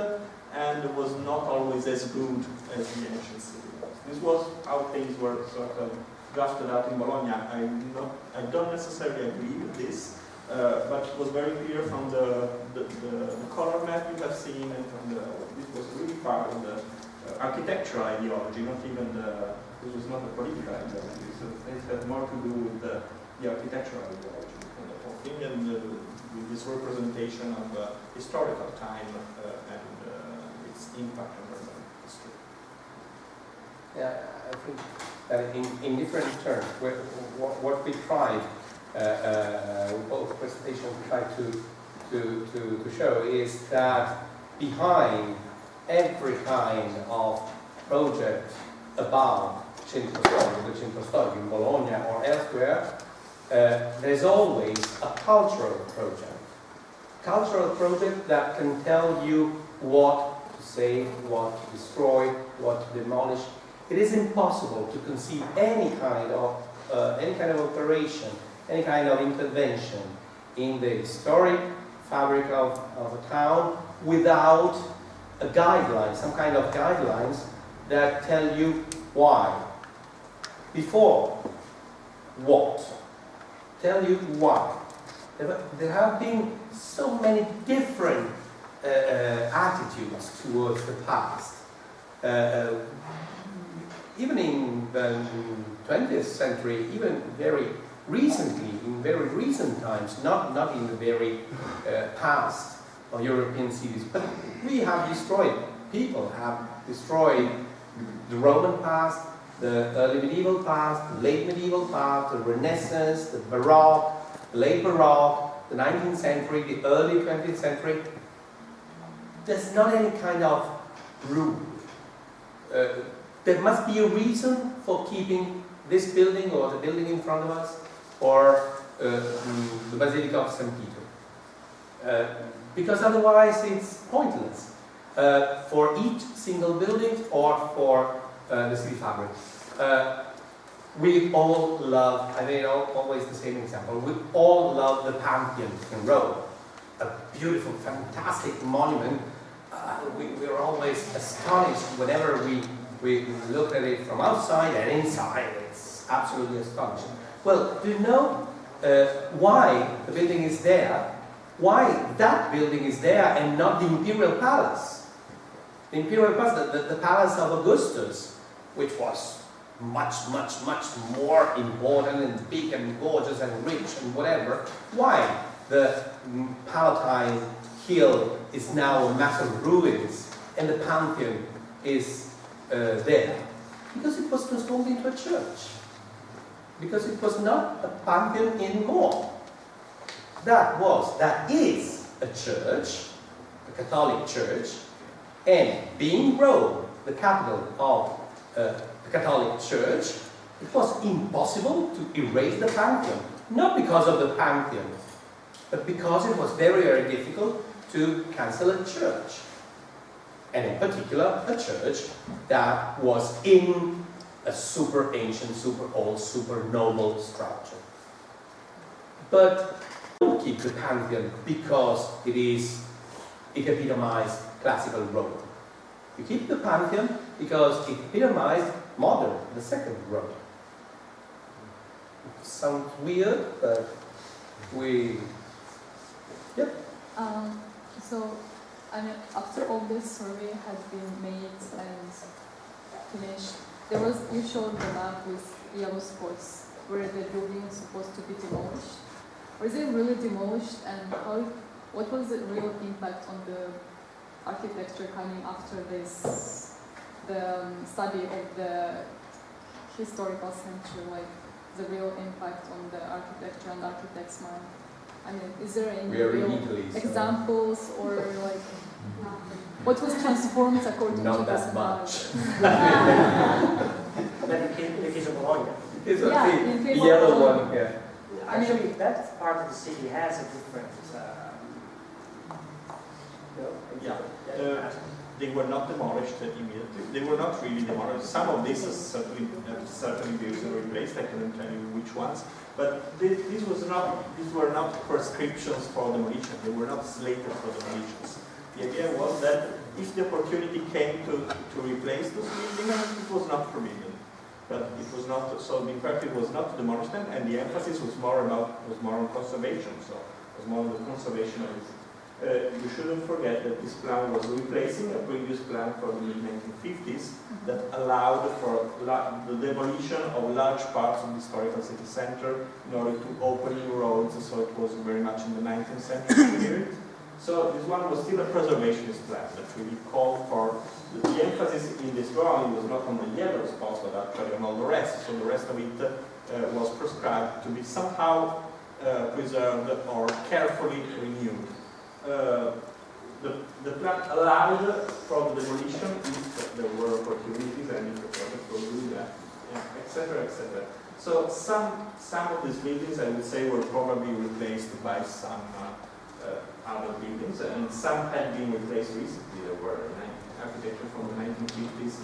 and was not always as good as the ancient city was. This was how things were sort of drafted out in Bologna. I don't necessarily agree with this, but it was very clear from the color map you have seen, and from it was really part of the architectural ideology, not even this was not a political ideology, so it had more to do with the architectural ideology and the whole thing, and with this representation of historical time and its impact on urban history. Yeah, I think that in different terms, what we tried, with both presentations, we tried to show is that behind every kind of project about centro storico in Bologna or elsewhere, there's always a cultural project. Cultural project that can tell you what to save, what to destroy, what to demolish. It is impossible to conceive any kind of operation, any kind of intervention in the historic fabric of a town without a guideline, some kind of guidelines that tell you why. Before, what? Tell you why. There have been so many different attitudes towards the past. Even in the 20th century, even very recently, in very recent times, not in the very past of European cities, but we have destroyed, people have destroyed the Roman past, the early medieval past, the late medieval past, the Renaissance, the Baroque, the late Baroque, the 19th century, the early 20th century. There's not any kind of rule. There must be a reason for keeping this building or the building in front of us, or the Basilica of St. Peter. Because otherwise it's pointless for each single building or for the city fabric. We all love, I mean, always the same example, we all love the Pantheon in Rome. A beautiful, fantastic monument. We're always astonished whenever we look at it from outside and inside. It's absolutely astonishing. Well, do you know why the building is there? Why that building is there and not the Imperial Palace? The Imperial Palace, the Palace of Augustus, which was much more important and big and gorgeous and rich and whatever. Why the Palatine Hill is now a mass of ruins and the Pantheon is there? Because it was transformed into a church. Because it was not a Pantheon anymore. That is a church, a Catholic church, and being Rome, the capital of the Catholic Church, it was impossible to erase the Pantheon. Not because of the Pantheon, but because it was very, very difficult to cancel a church. And in particular, a church that was in a super ancient, super old, super noble structure. But don't keep the Pantheon because it epitomized classical Rome. You keep the Pantheon because it epitomized modern, the second Rome. It sounds weird, but yep. So, I mean, after all this survey had been made and finished, you showed the map with yellow spots where the building is supposed to be demolished. Was it really demolished, and what was the real impact on the architecture coming after this, the study of the historical center, like the real impact on the architecture and architect's mind? I mean, is there any We are in real Italy, so examples or like what was transformed according not to this that model? much. But in the case of Bologna, It's Yeah, okay. in case of Yellow Bologna. one, yeah. actually that part of the city has a different. Yeah. They were not demolished immediately. They were not really demolished. Some of these are certainly built and replaced. I couldn't tell you which ones. But these were not prescriptions for demolition. They were not slated for demolitions. The idea was that if the opportunity came to replace those buildings, it was not forbidden. But it was not. So the imperative was not to demolish them, and the emphasis was more on conservation. So it was more on the conservation of it. You shouldn't forget that this plan was replacing a previous plan from the mid-1950s that allowed for the demolition of large parts of the historical city center in order to open new roads, so it was very much in the 19th century period. So this one was still a preservationist plan that really called for the emphasis in this drawing was not on the yellow spots but actually on all the rest. So the rest of it was prescribed to be somehow preserved or carefully renewed. The plan allowed for the demolition if there were opportunities and if the project was doing that, etc., etc. So some of these buildings, I would say, were probably replaced by some other buildings, and some had been replaced recently. There were architecture from the 1950s,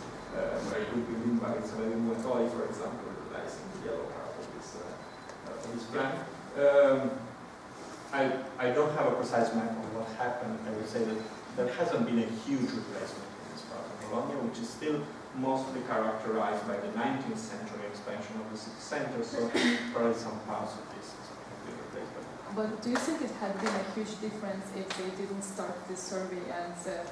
very good building by Sergio, for example, that is in the yellow part of this plan. I don't have a precise map on what happened. I would say that there hasn't been a huge replacement in this part of Bologna, which is still mostly characterized by the 19th century expansion of the city center, so probably some parts of this is completely replaced. But do you think it had been a huge difference if they didn't start this survey and the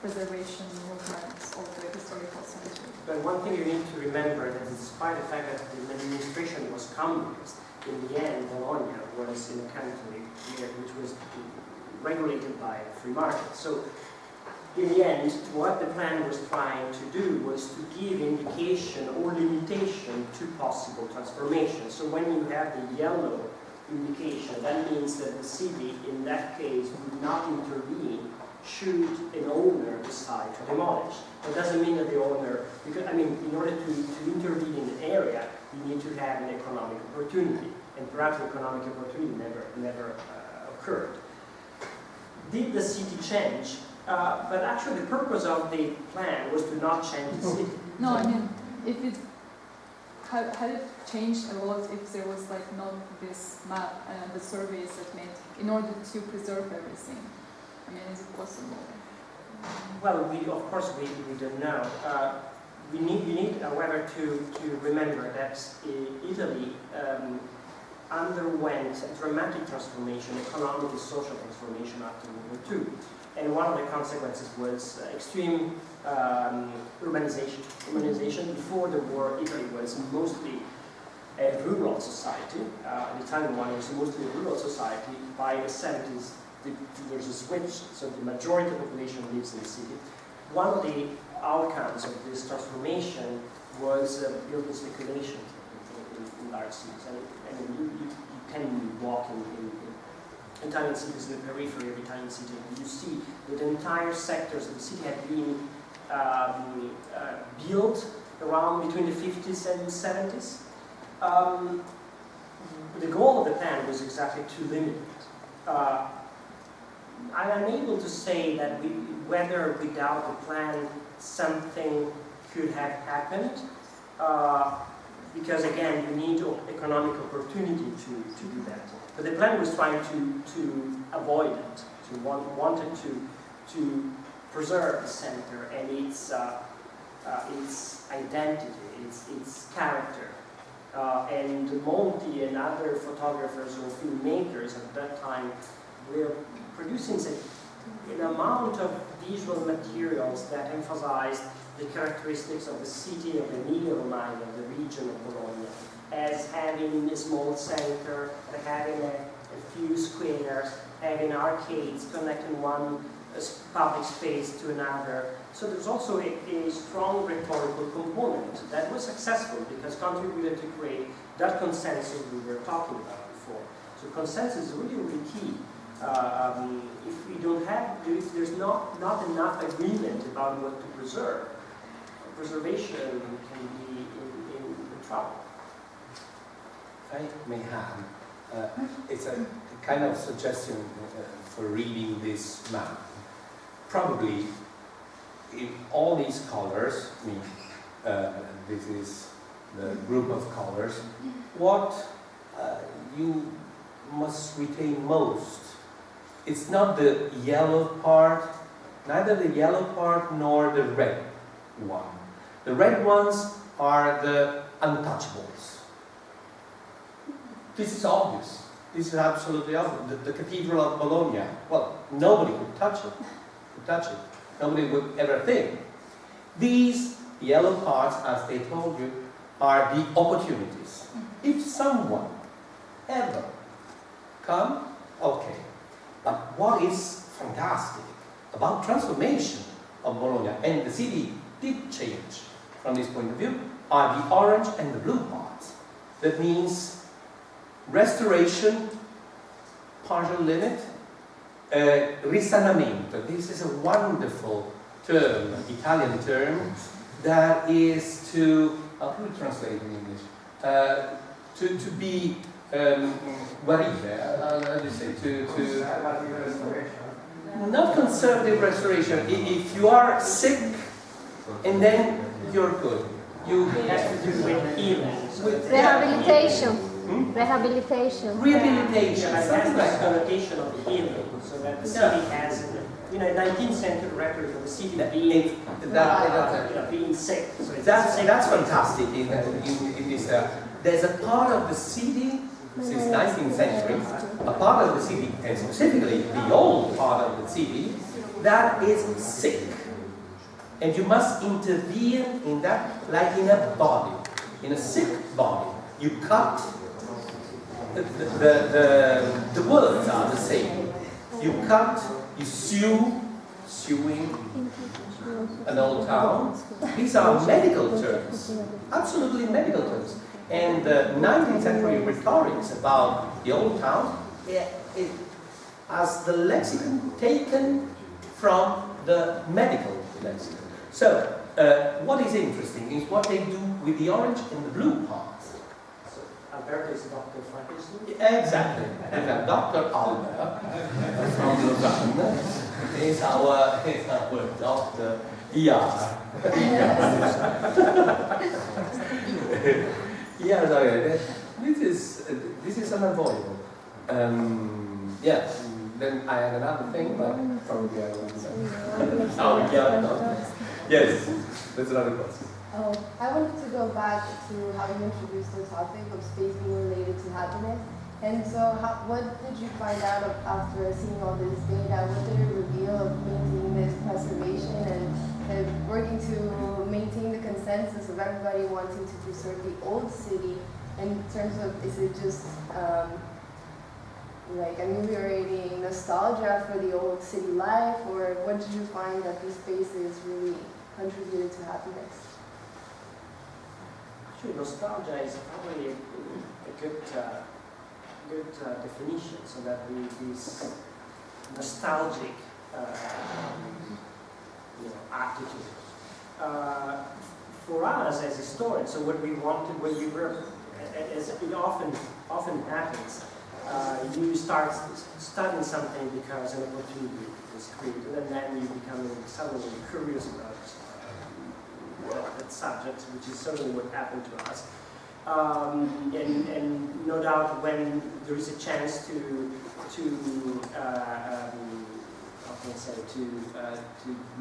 preservation movement of the historical center? But one thing you need to remember that despite the fact that the administration was communist, in the end, Bologna was in a country which was regulated by a free market. So, in the end, what the plan was trying to do was to give indication or limitation to possible transformation. So when you have the yellow indication, that means that the city, in that case, would not intervene should an owner decide to demolish. That doesn't mean that the owner, because, I mean, in order to intervene in an area, you need to have an economic opportunity, and perhaps the economic opportunity never occurred. Did the city change? But actually the purpose of the plan was to not change the city. No, I mean, if it had it changed a lot if there was like not this map and the surveys that made in order to preserve everything. I mean, is it possible? Well, of course we don't know. We need, however, to remember that Italy underwent a dramatic transformation, economic and social transformation after World War II. And one of the consequences was extreme urbanization. Urbanization before the war, Italy was mostly a rural society. The Italian one was mostly a rural society. By the 70s, there's a switch, so the majority of the population lives in the city. One of the outcomes of this transformation was building speculation in large cities. I mean, you can walk in Italian cities, in the periphery of Italian city, and you see that the entire sectors of the city had been built around between the 50s and 70s. The goal of the plan was exactly to limit it. I'm unable to say that whether without the plan something could have happened, because again, you need economic opportunity to do that. But the plan was trying to avoid it, wanted to preserve the center and its identity, its character. And Monti and other photographers or filmmakers at that time were producing an amount of visual materials that emphasized the characteristics of the city of Emilia-Romagna, the region of Bologna, as having a small center, having a few squares, having arcades connecting one public space to another. So there's also a strong rhetorical component that was successful because contributed to create that consensus we were talking about before. So consensus is really, really key. If we don't have, if there's not enough agreement about what to preserve, preservation can be in trouble. If I may have, it's a kind of suggestion for reading this map. Probably in all these colors, I mean, this is the group of colors, what you must retain most. It's not the yellow part, neither the yellow part nor the red one. The red ones are the untouchables. This is obvious. This is absolutely obvious. The Cathedral of Bologna, well, nobody could touch it. Nobody would ever think. These yellow parts, as they told you, are the opportunities. If someone ever come, okay. But what is fantastic about transformation of Bologna, and the city did change from this point of view, are the orange and the blue parts. That means restoration, partial limit, risanamento. This is a wonderful term, Italian term, that is to, how can we translate in English? To be guarire, how do you say, not conservative restoration. If you are sick and then you're good, you have to do with healing. Rehabilitation. Rehabilitation. Rehabilitation. Yeah, that's the connotation of healing, so that the city has, you know, 19th century record of the city being sick. So it's that's fantastic. In this, there's a part of the city since 19th century, a part of the city, and specifically the old part of the city, that is sick. And you must intervene in that like in a body, in a sick body. You cut, the words are the same. You cut, you sewing an old town. These are medical terms, absolutely medical terms. And the 19th century rhetorics about the old town, it has the lexicon taken from the medical lexicon. So, what is interesting is what they do with the orange and the blue parts. So, Alberto is Dr. Frankenstein? Exactly. And Dr. Albert from Lausanne is our Dr. Yeah, sorry, this is unavoidable. Yeah, then I had another thing, but probably I won't say. Oh, yeah, no. Yes, that's another question. Oh, I wanted to go back to how you introduced the topic of space being related to happiness. And so, what did you find out after seeing all this data? What did it reveal of maintaining this preservation and working to maintain the consensus of everybody wanting to preserve the old city? In terms of, is it just like ameliorating nostalgia for the old city life, or what did you find that these spaces really contributed to happiness? Actually, nostalgia is probably a good definition, so that this nostalgic attitude. For us as historians, so what we wanted when we were, as it often happens, you start studying something because an opportunity is created, and then you become suddenly curious about that subject, which is certainly what happened to us. And no doubt when there is a chance to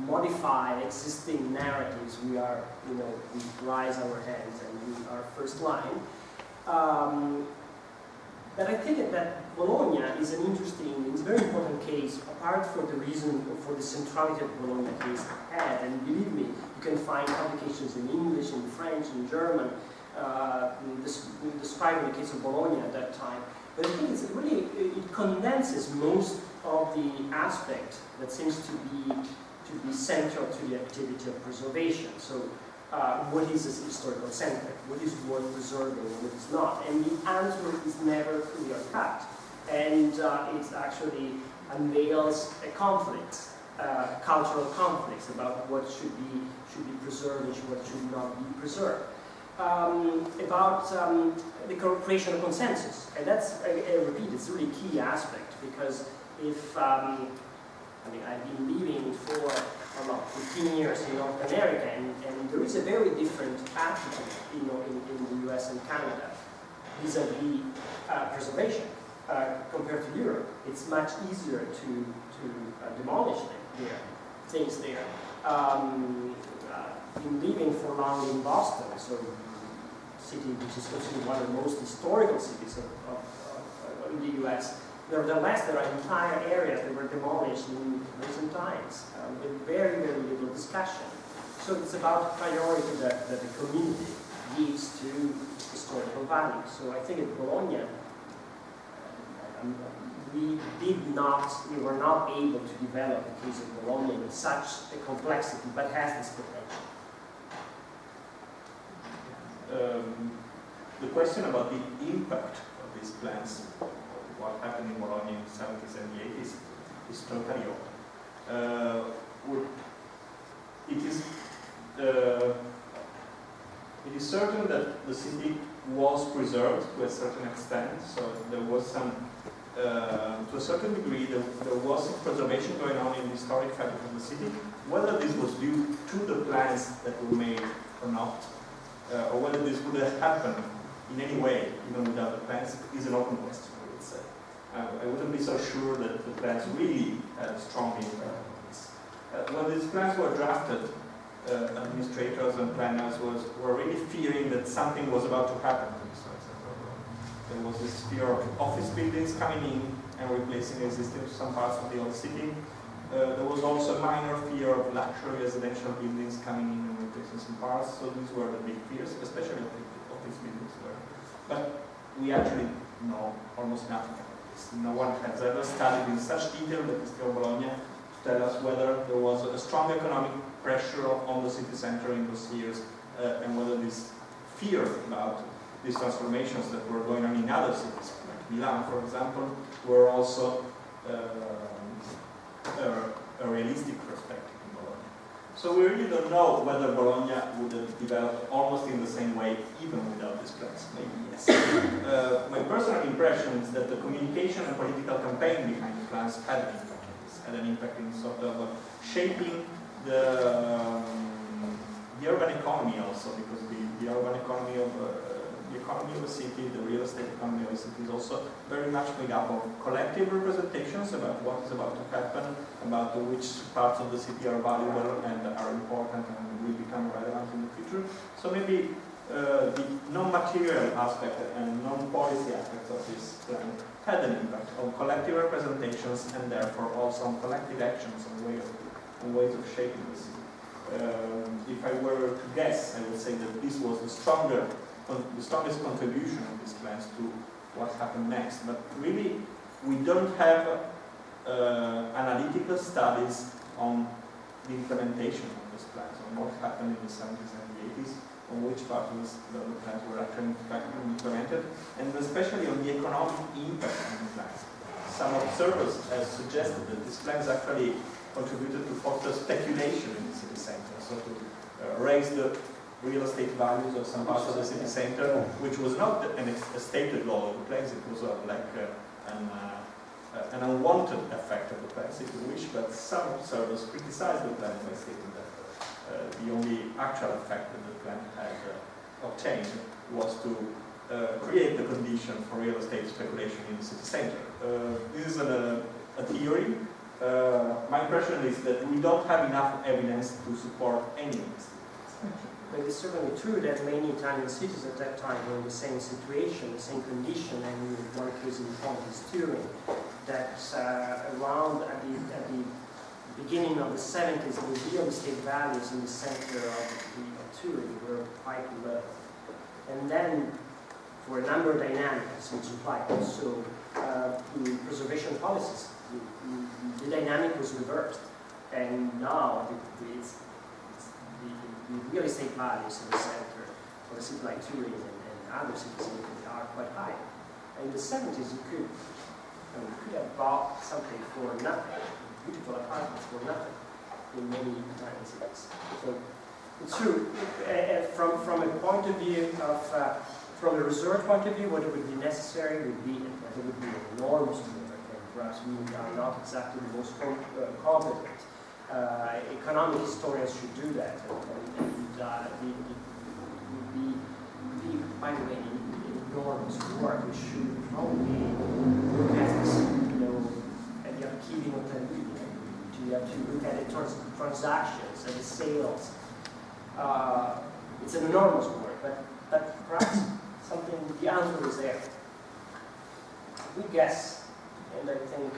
modify existing narratives, we raise our hands and we are first line. But I think that Bologna is an interesting, it's a very important case, apart for the reason for the centrality of Bologna case had, and believe me, you can find publications in English, in French, in German, describing the case of Bologna at that time. But I think it condenses most of the aspect that seems to be central to the activity of preservation. So, what is a historical center? What is worth preserving and what is not? And the answer is never clear cut. and it actually unveils a conflict, cultural conflicts about what should be preserved and what should not be preserved. About the creation of consensus, and that's, I repeat, it's a really key aspect, because if, I mean, I've been living for about 15 years in North America, and there is a very different attitude, you know, in the US and Canada vis-a-vis preservation compared to Europe. It's much easier to demolish things there. Been living for long in Boston, so city which is considered one of the most historical cities in the U.S. Nevertheless, there are entire areas that were demolished in recent times with very, very little discussion. So it's about priority that the community gives to historical values. So I think at Bologna, we were not able to develop the case of Bologna with such a complexity, but has this potential. The question about the impact of these plans, what happened in Bologna in the 70s and the 80s, is totally open. It is certain that the city was preserved to a certain extent, so there was some, to a certain degree, there was some preservation going on in the historic fabric of the city. Whether this was due to the plans that were made or not, or whether this would have happened in any way, even without the plans, is an open question, I would say. I wouldn't be so sure that the plans really had a strong impact on this. When these plans were drafted, administrators and planners were really fearing that something was about to happen to this. There was this fear of office buildings coming in and replacing existing some parts of the old city. There was also a minor fear of luxury residential buildings coming in and replacing some parts. So these were the big fears, especially office buildings were. But we actually know almost nothing about this. No one has ever studied in such detail the history of Bologna to tell us whether there was a strong economic pressure on the city center in those years, and whether this fear about these transformations that were going on in other cities, like Milan, for example, were also a realistic perspective in Bologna. So we really don't know whether Bologna would have developed almost in the same way, even without these plans. Maybe yes. My personal impression is that the communication and political campaign behind the plans had an impact on this, had an impact in sort of shaping the urban economy also, because the urban economy of the economy of a city, the real estate economy of a city, is also very much made up of collective representations about what is about to happen, about which parts of the city are valuable and are important and will become relevant in the future. So maybe the non-material aspect and non-policy aspects of this plan had an impact on collective representations, and therefore also on collective actions and ways of shaping the city. If I were to guess, I would say that this was the strongest contribution of these plans to what happened next. But really, we don't have analytical studies on the implementation of these plans, on what happened in the 70s and the 80s, on which part of the plans were actually implemented, and especially on the economic impact of the plans. Some observers have suggested that these plans actually contributed to foster speculation in the city center, so to raise the real estate values of some parts of the city center, which was not a stated goal of the plans. It was like an unwanted effect of the plans, if you wish, but some observers criticized the plan by stating that the only actual effect that the plan had obtained was to create the condition for real estate speculation in the city center. This is a theory. My impression is that we don't have enough evidence to support any of this. But it's certainly true that many Italian cities at that time were in the same situation, the same condition, and in one case in the point is Turin, that around at the beginning of the 70s, the real estate values in the center of Turin were quite low. And then, for a number of dynamics, which implied also preservation policies, the dynamic was reversed, and now the real estate values in the center of a city like Turin and other cities in Italy are quite high. In the 70s, you could I mean, you could have bought something for nothing, beautiful apartments for nothing in many Italian cities. So it's true. From a point of view of, from a resort point of view, what would be necessary would be, there would be an enormous work, and perhaps we are not exactly the most competent. Economic historians should do that, and it would be, by the way, enormous work. We should probably look at, at the upkeeping of television. You have to look at the transactions and the sales. It's an enormous work, but perhaps the answer is there. We guess, and I think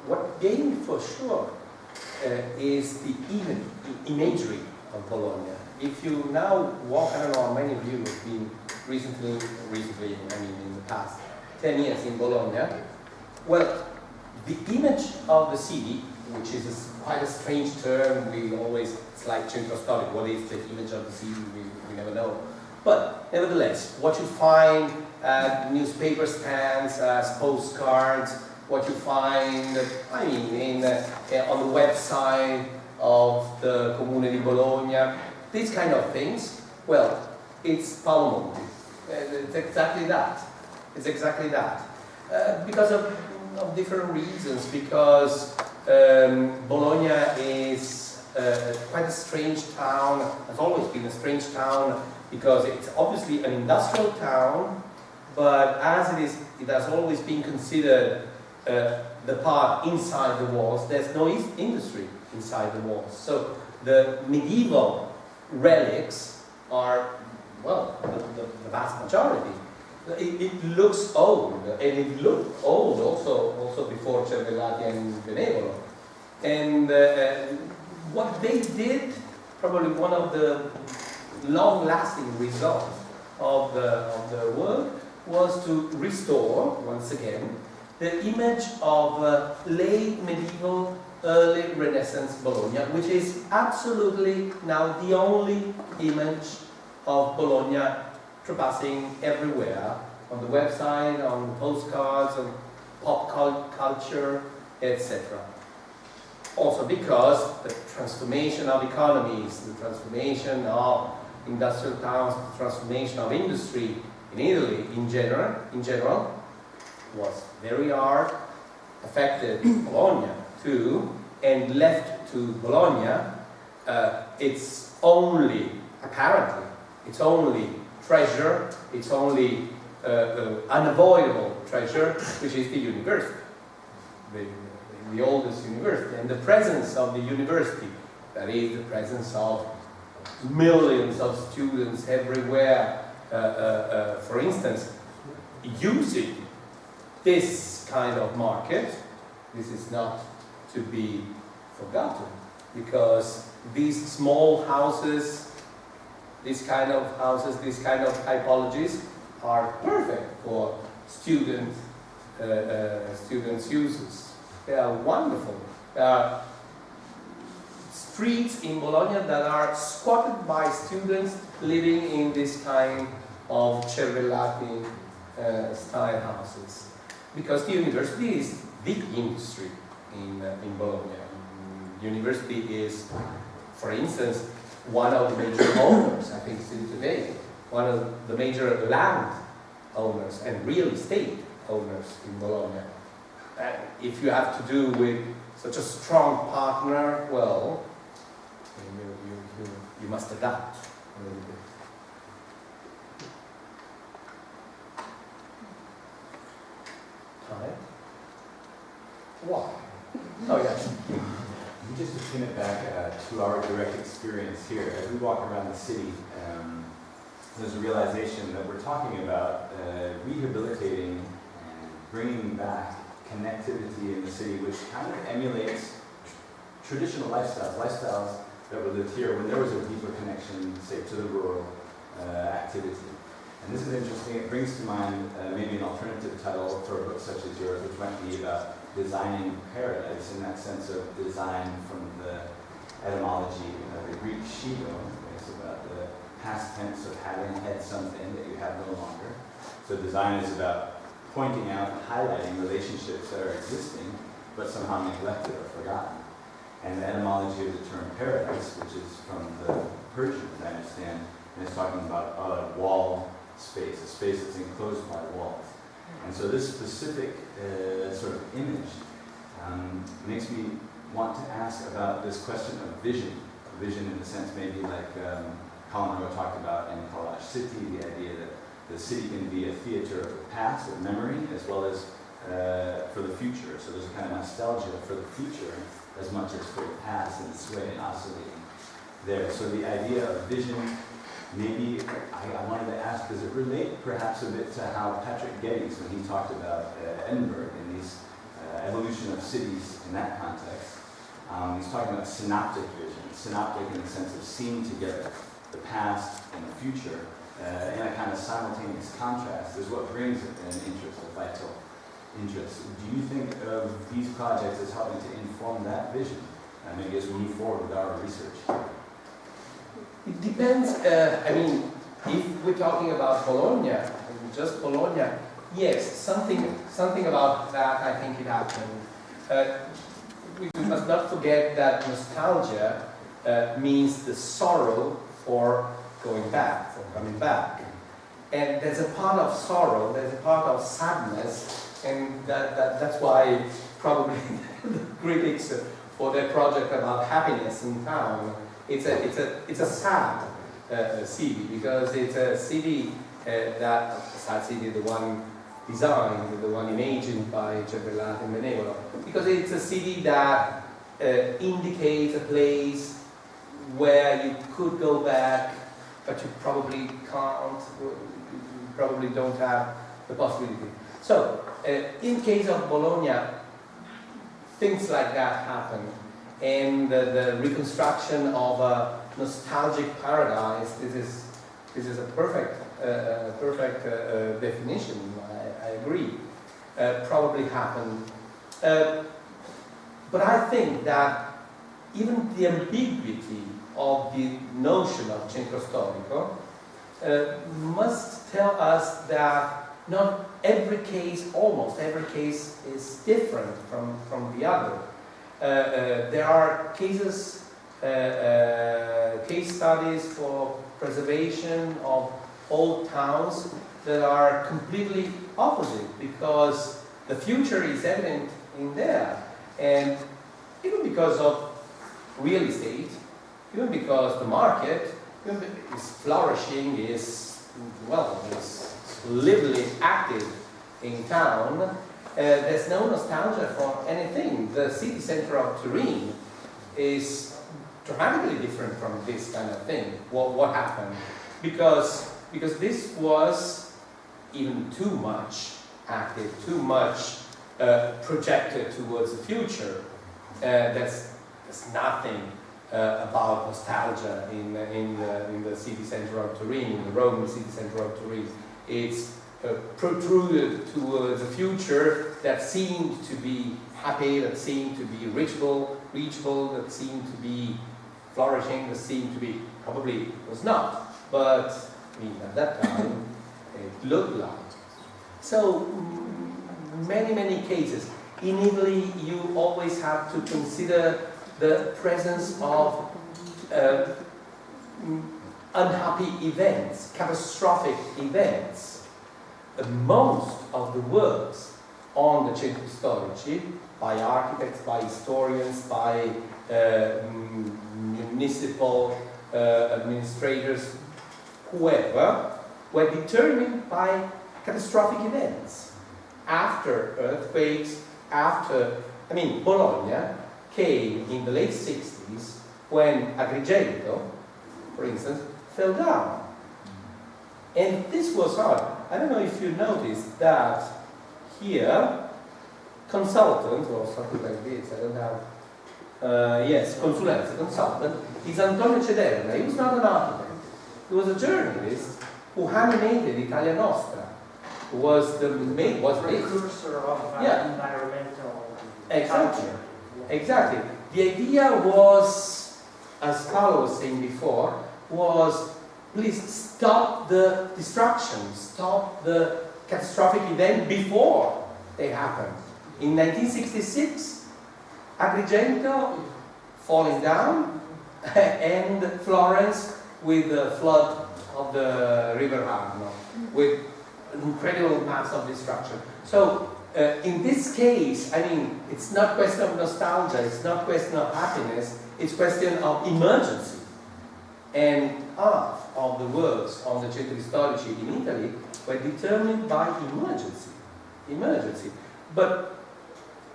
what gained for sure is the imagery of Bologna. If you now walk, I don't know how many of you have been recently, I mean in the past 10 years in Bologna, well, the image of the city, which is quite a strange term, we always, it's like centro storico, what is the image of the city, we never know. But nevertheless, what you find at newspaper stands, as postcards, what you find, I mean, on the website of the Comune di Bologna, these kind of things, well, it's Paolo Monti. It's exactly that. It's exactly that. Because of different reasons, because Bologna is quite a strange town, has always been a strange town, because it's obviously an industrial town, but as it has always been considered the part inside the walls, there's no industry inside the walls. So the medieval relics are, well, the vast majority. It looks old, and it looked old also before Cervellati and Venevolo. And what they did, probably one of the long-lasting results of the work, was to restore, once again, the image of late medieval, early Renaissance Bologna, which is absolutely now the only image of Bologna surpassing everywhere, on the website, on postcards, on pop culture, etc. Also because the transformation of economies, the transformation of industrial towns, the transformation of industry in Italy in general was very hard, affected Bologna too, and left to Bologna its only, apparently, its only treasure, its only unavoidable treasure, which is the university, the oldest university. And the presence of the university, that is the presence of millions of students everywhere, for instance, using this kind of market, this is not to be forgotten, because these small houses, these kind of houses, these kind of typologies are perfect for students' uses. They are wonderful. There are streets in Bologna that are squatted by students living in this kind of Cervellati style houses. Because the university is the industry in Bologna. University is, for instance, one of the major owners, I think still today, one of the major land owners and real estate owners in Bologna. If you have to do with such a strong partner, well, you must adapt a little bit. Time? Why? Oh, yes. Just to pin it back to our direct experience here, as we walk around the city, there's a realization that we're talking about rehabilitating and bringing back connectivity in the city, which kind of emulates traditional lifestyles that were lived here when there was a deeper connection, say, to the rural activity. And this is interesting. It brings to mind maybe an alternative title for a book such as yours, which might be about designing paradise, in that sense of design from the etymology of the Greek shido. It's about the past tense of having had something that you have no longer. So design is about pointing out, highlighting relationships that are existing, but somehow neglected or forgotten. And the etymology of the term paradise, which is from the Persian, as I understand, and it's talking about a walled space, a space that's enclosed by walls. And so this specific sort of image makes me want to ask about this question of vision. Vision in the sense maybe like Colin talked about in Collage City, the idea that the city can be a theater of the past, of memory, as well as for the future. So there's a kind of nostalgia for the future as much as for the past in this way and oscillating there. So the idea of vision, maybe I wanted to ask, does it relate perhaps a bit to how Patrick Geddes, when he talked about Edinburgh and these evolution of cities in that context, he's talking about synoptic vision, synoptic in the sense of seeing together the past and the future in a kind of simultaneous contrast is what brings an interest, a vital interest. Do you think of these projects as helping to inform that vision, maybe as we move forward with our research? It depends. I mean, if we're talking about Bologna, just Bologna, yes, something about that. I think it happened. We must not forget that nostalgia means the sorrow for going back, for coming back. And there's a part of sorrow, there's a part of sadness, and that's why probably the critics for their project about happiness in town, it's a sad city, because it's a city a sad city, the one designed, the one imagined by Cervellati and Benevolo, because it's a city that indicates a place where you could go back, but you probably can't, you probably don't have the possibility. So, in case of Bologna, things like that happen, and the reconstruction of a nostalgic paradise, this is a perfect definition. I agree. Probably happened, but I think that even the ambiguity of the notion of centro storico must tell us that not every case, almost every case, is different from the other. There are cases, case studies for preservation of old towns that are completely opposite, because the future is evident in there, and even because of real estate, even because the market is flourishing, is lively active in town, there's no nostalgia for anything. The city center of Turin is dramatically different from this kind of thing. What happened? Because this was even too much active, too much projected towards the future. There's nothing about nostalgia in the city center of Turin, in the Roman city center of Turin. It's protruded towards a future that seemed to be happy, that seemed to be reachable, that seemed to be flourishing, that seemed to be, probably was not, but I mean, at that time it looked like. So many cases. In Italy, you always have to consider the presence of unhappy events, catastrophic events. Most of the works on the centri storici, by architects, by historians, by municipal administrators, whoever, were determined by catastrophic events. After earthquakes, I mean, Bologna came in the late 60s when Agrigento, for instance, fell down. And this was hard. I don't know if you noticed that here, consultant, or something like this, I don't have, yes, consulenza, consultant, is Antonio Cederna. He was not an architect. He was a journalist who animated Italia Nostra, who was the precursor of environmental culture. Exactly. The idea was, as Paolo was saying before, was please stop the destruction, stop the catastrophic event before they happened. In 1966, Agrigento falling down, and Florence with the flood of the River Arno, with incredible mass of destruction. So, in this case, I mean, it's not question of nostalgia, it's not question of happiness, it's question of emergency. And half of the works on the centri storici in Italy were determined by emergency. But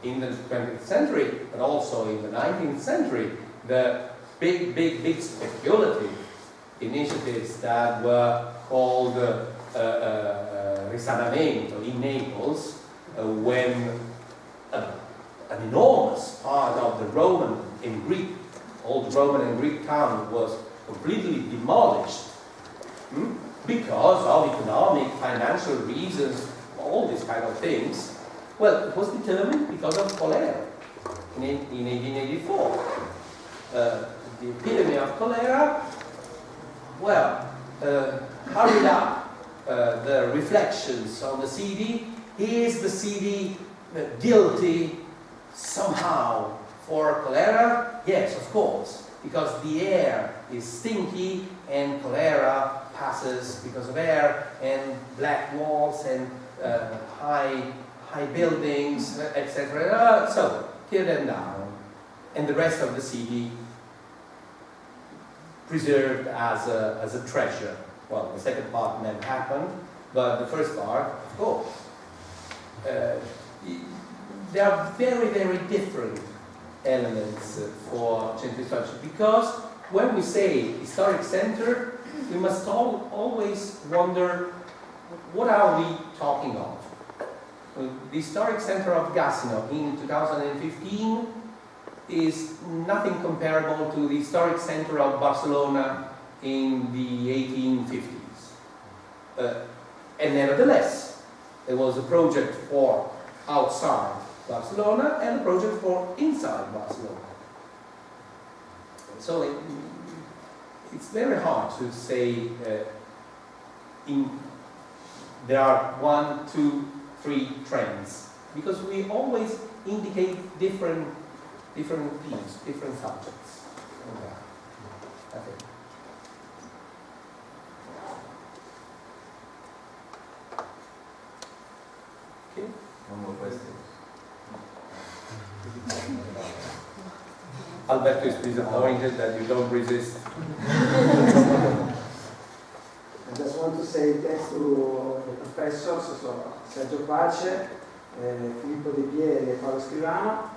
in the 20th century, but also in the 19th century, the big speculative initiatives that were called risanamento in Naples, when an enormous part of the Roman and Greek, old Roman and Greek town was completely demolished because of economic, financial reasons, all these kind of things. Well, it was determined because of cholera in 1884. The epidemic of cholera, well, hurried up the reflections on the city. Is the city guilty somehow for cholera? Yes, of course, because the air is stinky and cholera passes because of air and black walls and high buildings, etc. So, tear them down, and the rest of the city preserved as a treasure. Well, the second part never happened, but the first part, of course. There are very different elements for centri storici, because when we say historic center, we must always wonder, what are we talking of? The historic center of Gassino in 2015 is nothing comparable to the historic center of Barcelona in the 1850s. And nevertheless, there was a project for outside Barcelona and a project for inside Barcelona. So it's very hard to say there are 1, 2, 3 trends, because we always indicate different themes, different subjects. Okay. Okay. One more question. Alberto is disappointed that you don't resist. I just want to say thanks to the professors, so Sergio Pace, Filippo Pieri, and Paolo Scrivano.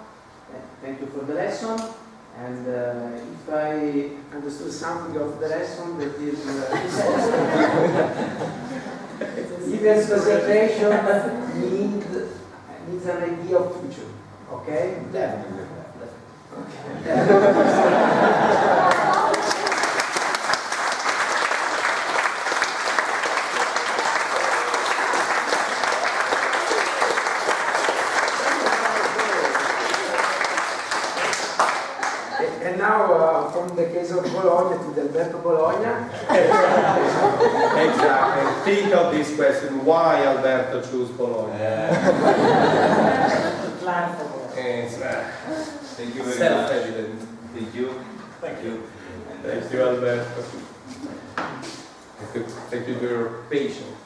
Thank you for the lesson. And if I understood something of the lesson, that is even presentation needs an idea of future. Okay? Definitely. And now, from the case of Bologna to the Alberto Bologna. Exactly. Think of this question: why Alberto chose Bologna? Plan for Bologna. Thank you very much. Self-evident. Thank you. Thank you. Thank you, Alberto. Thank you for your patience.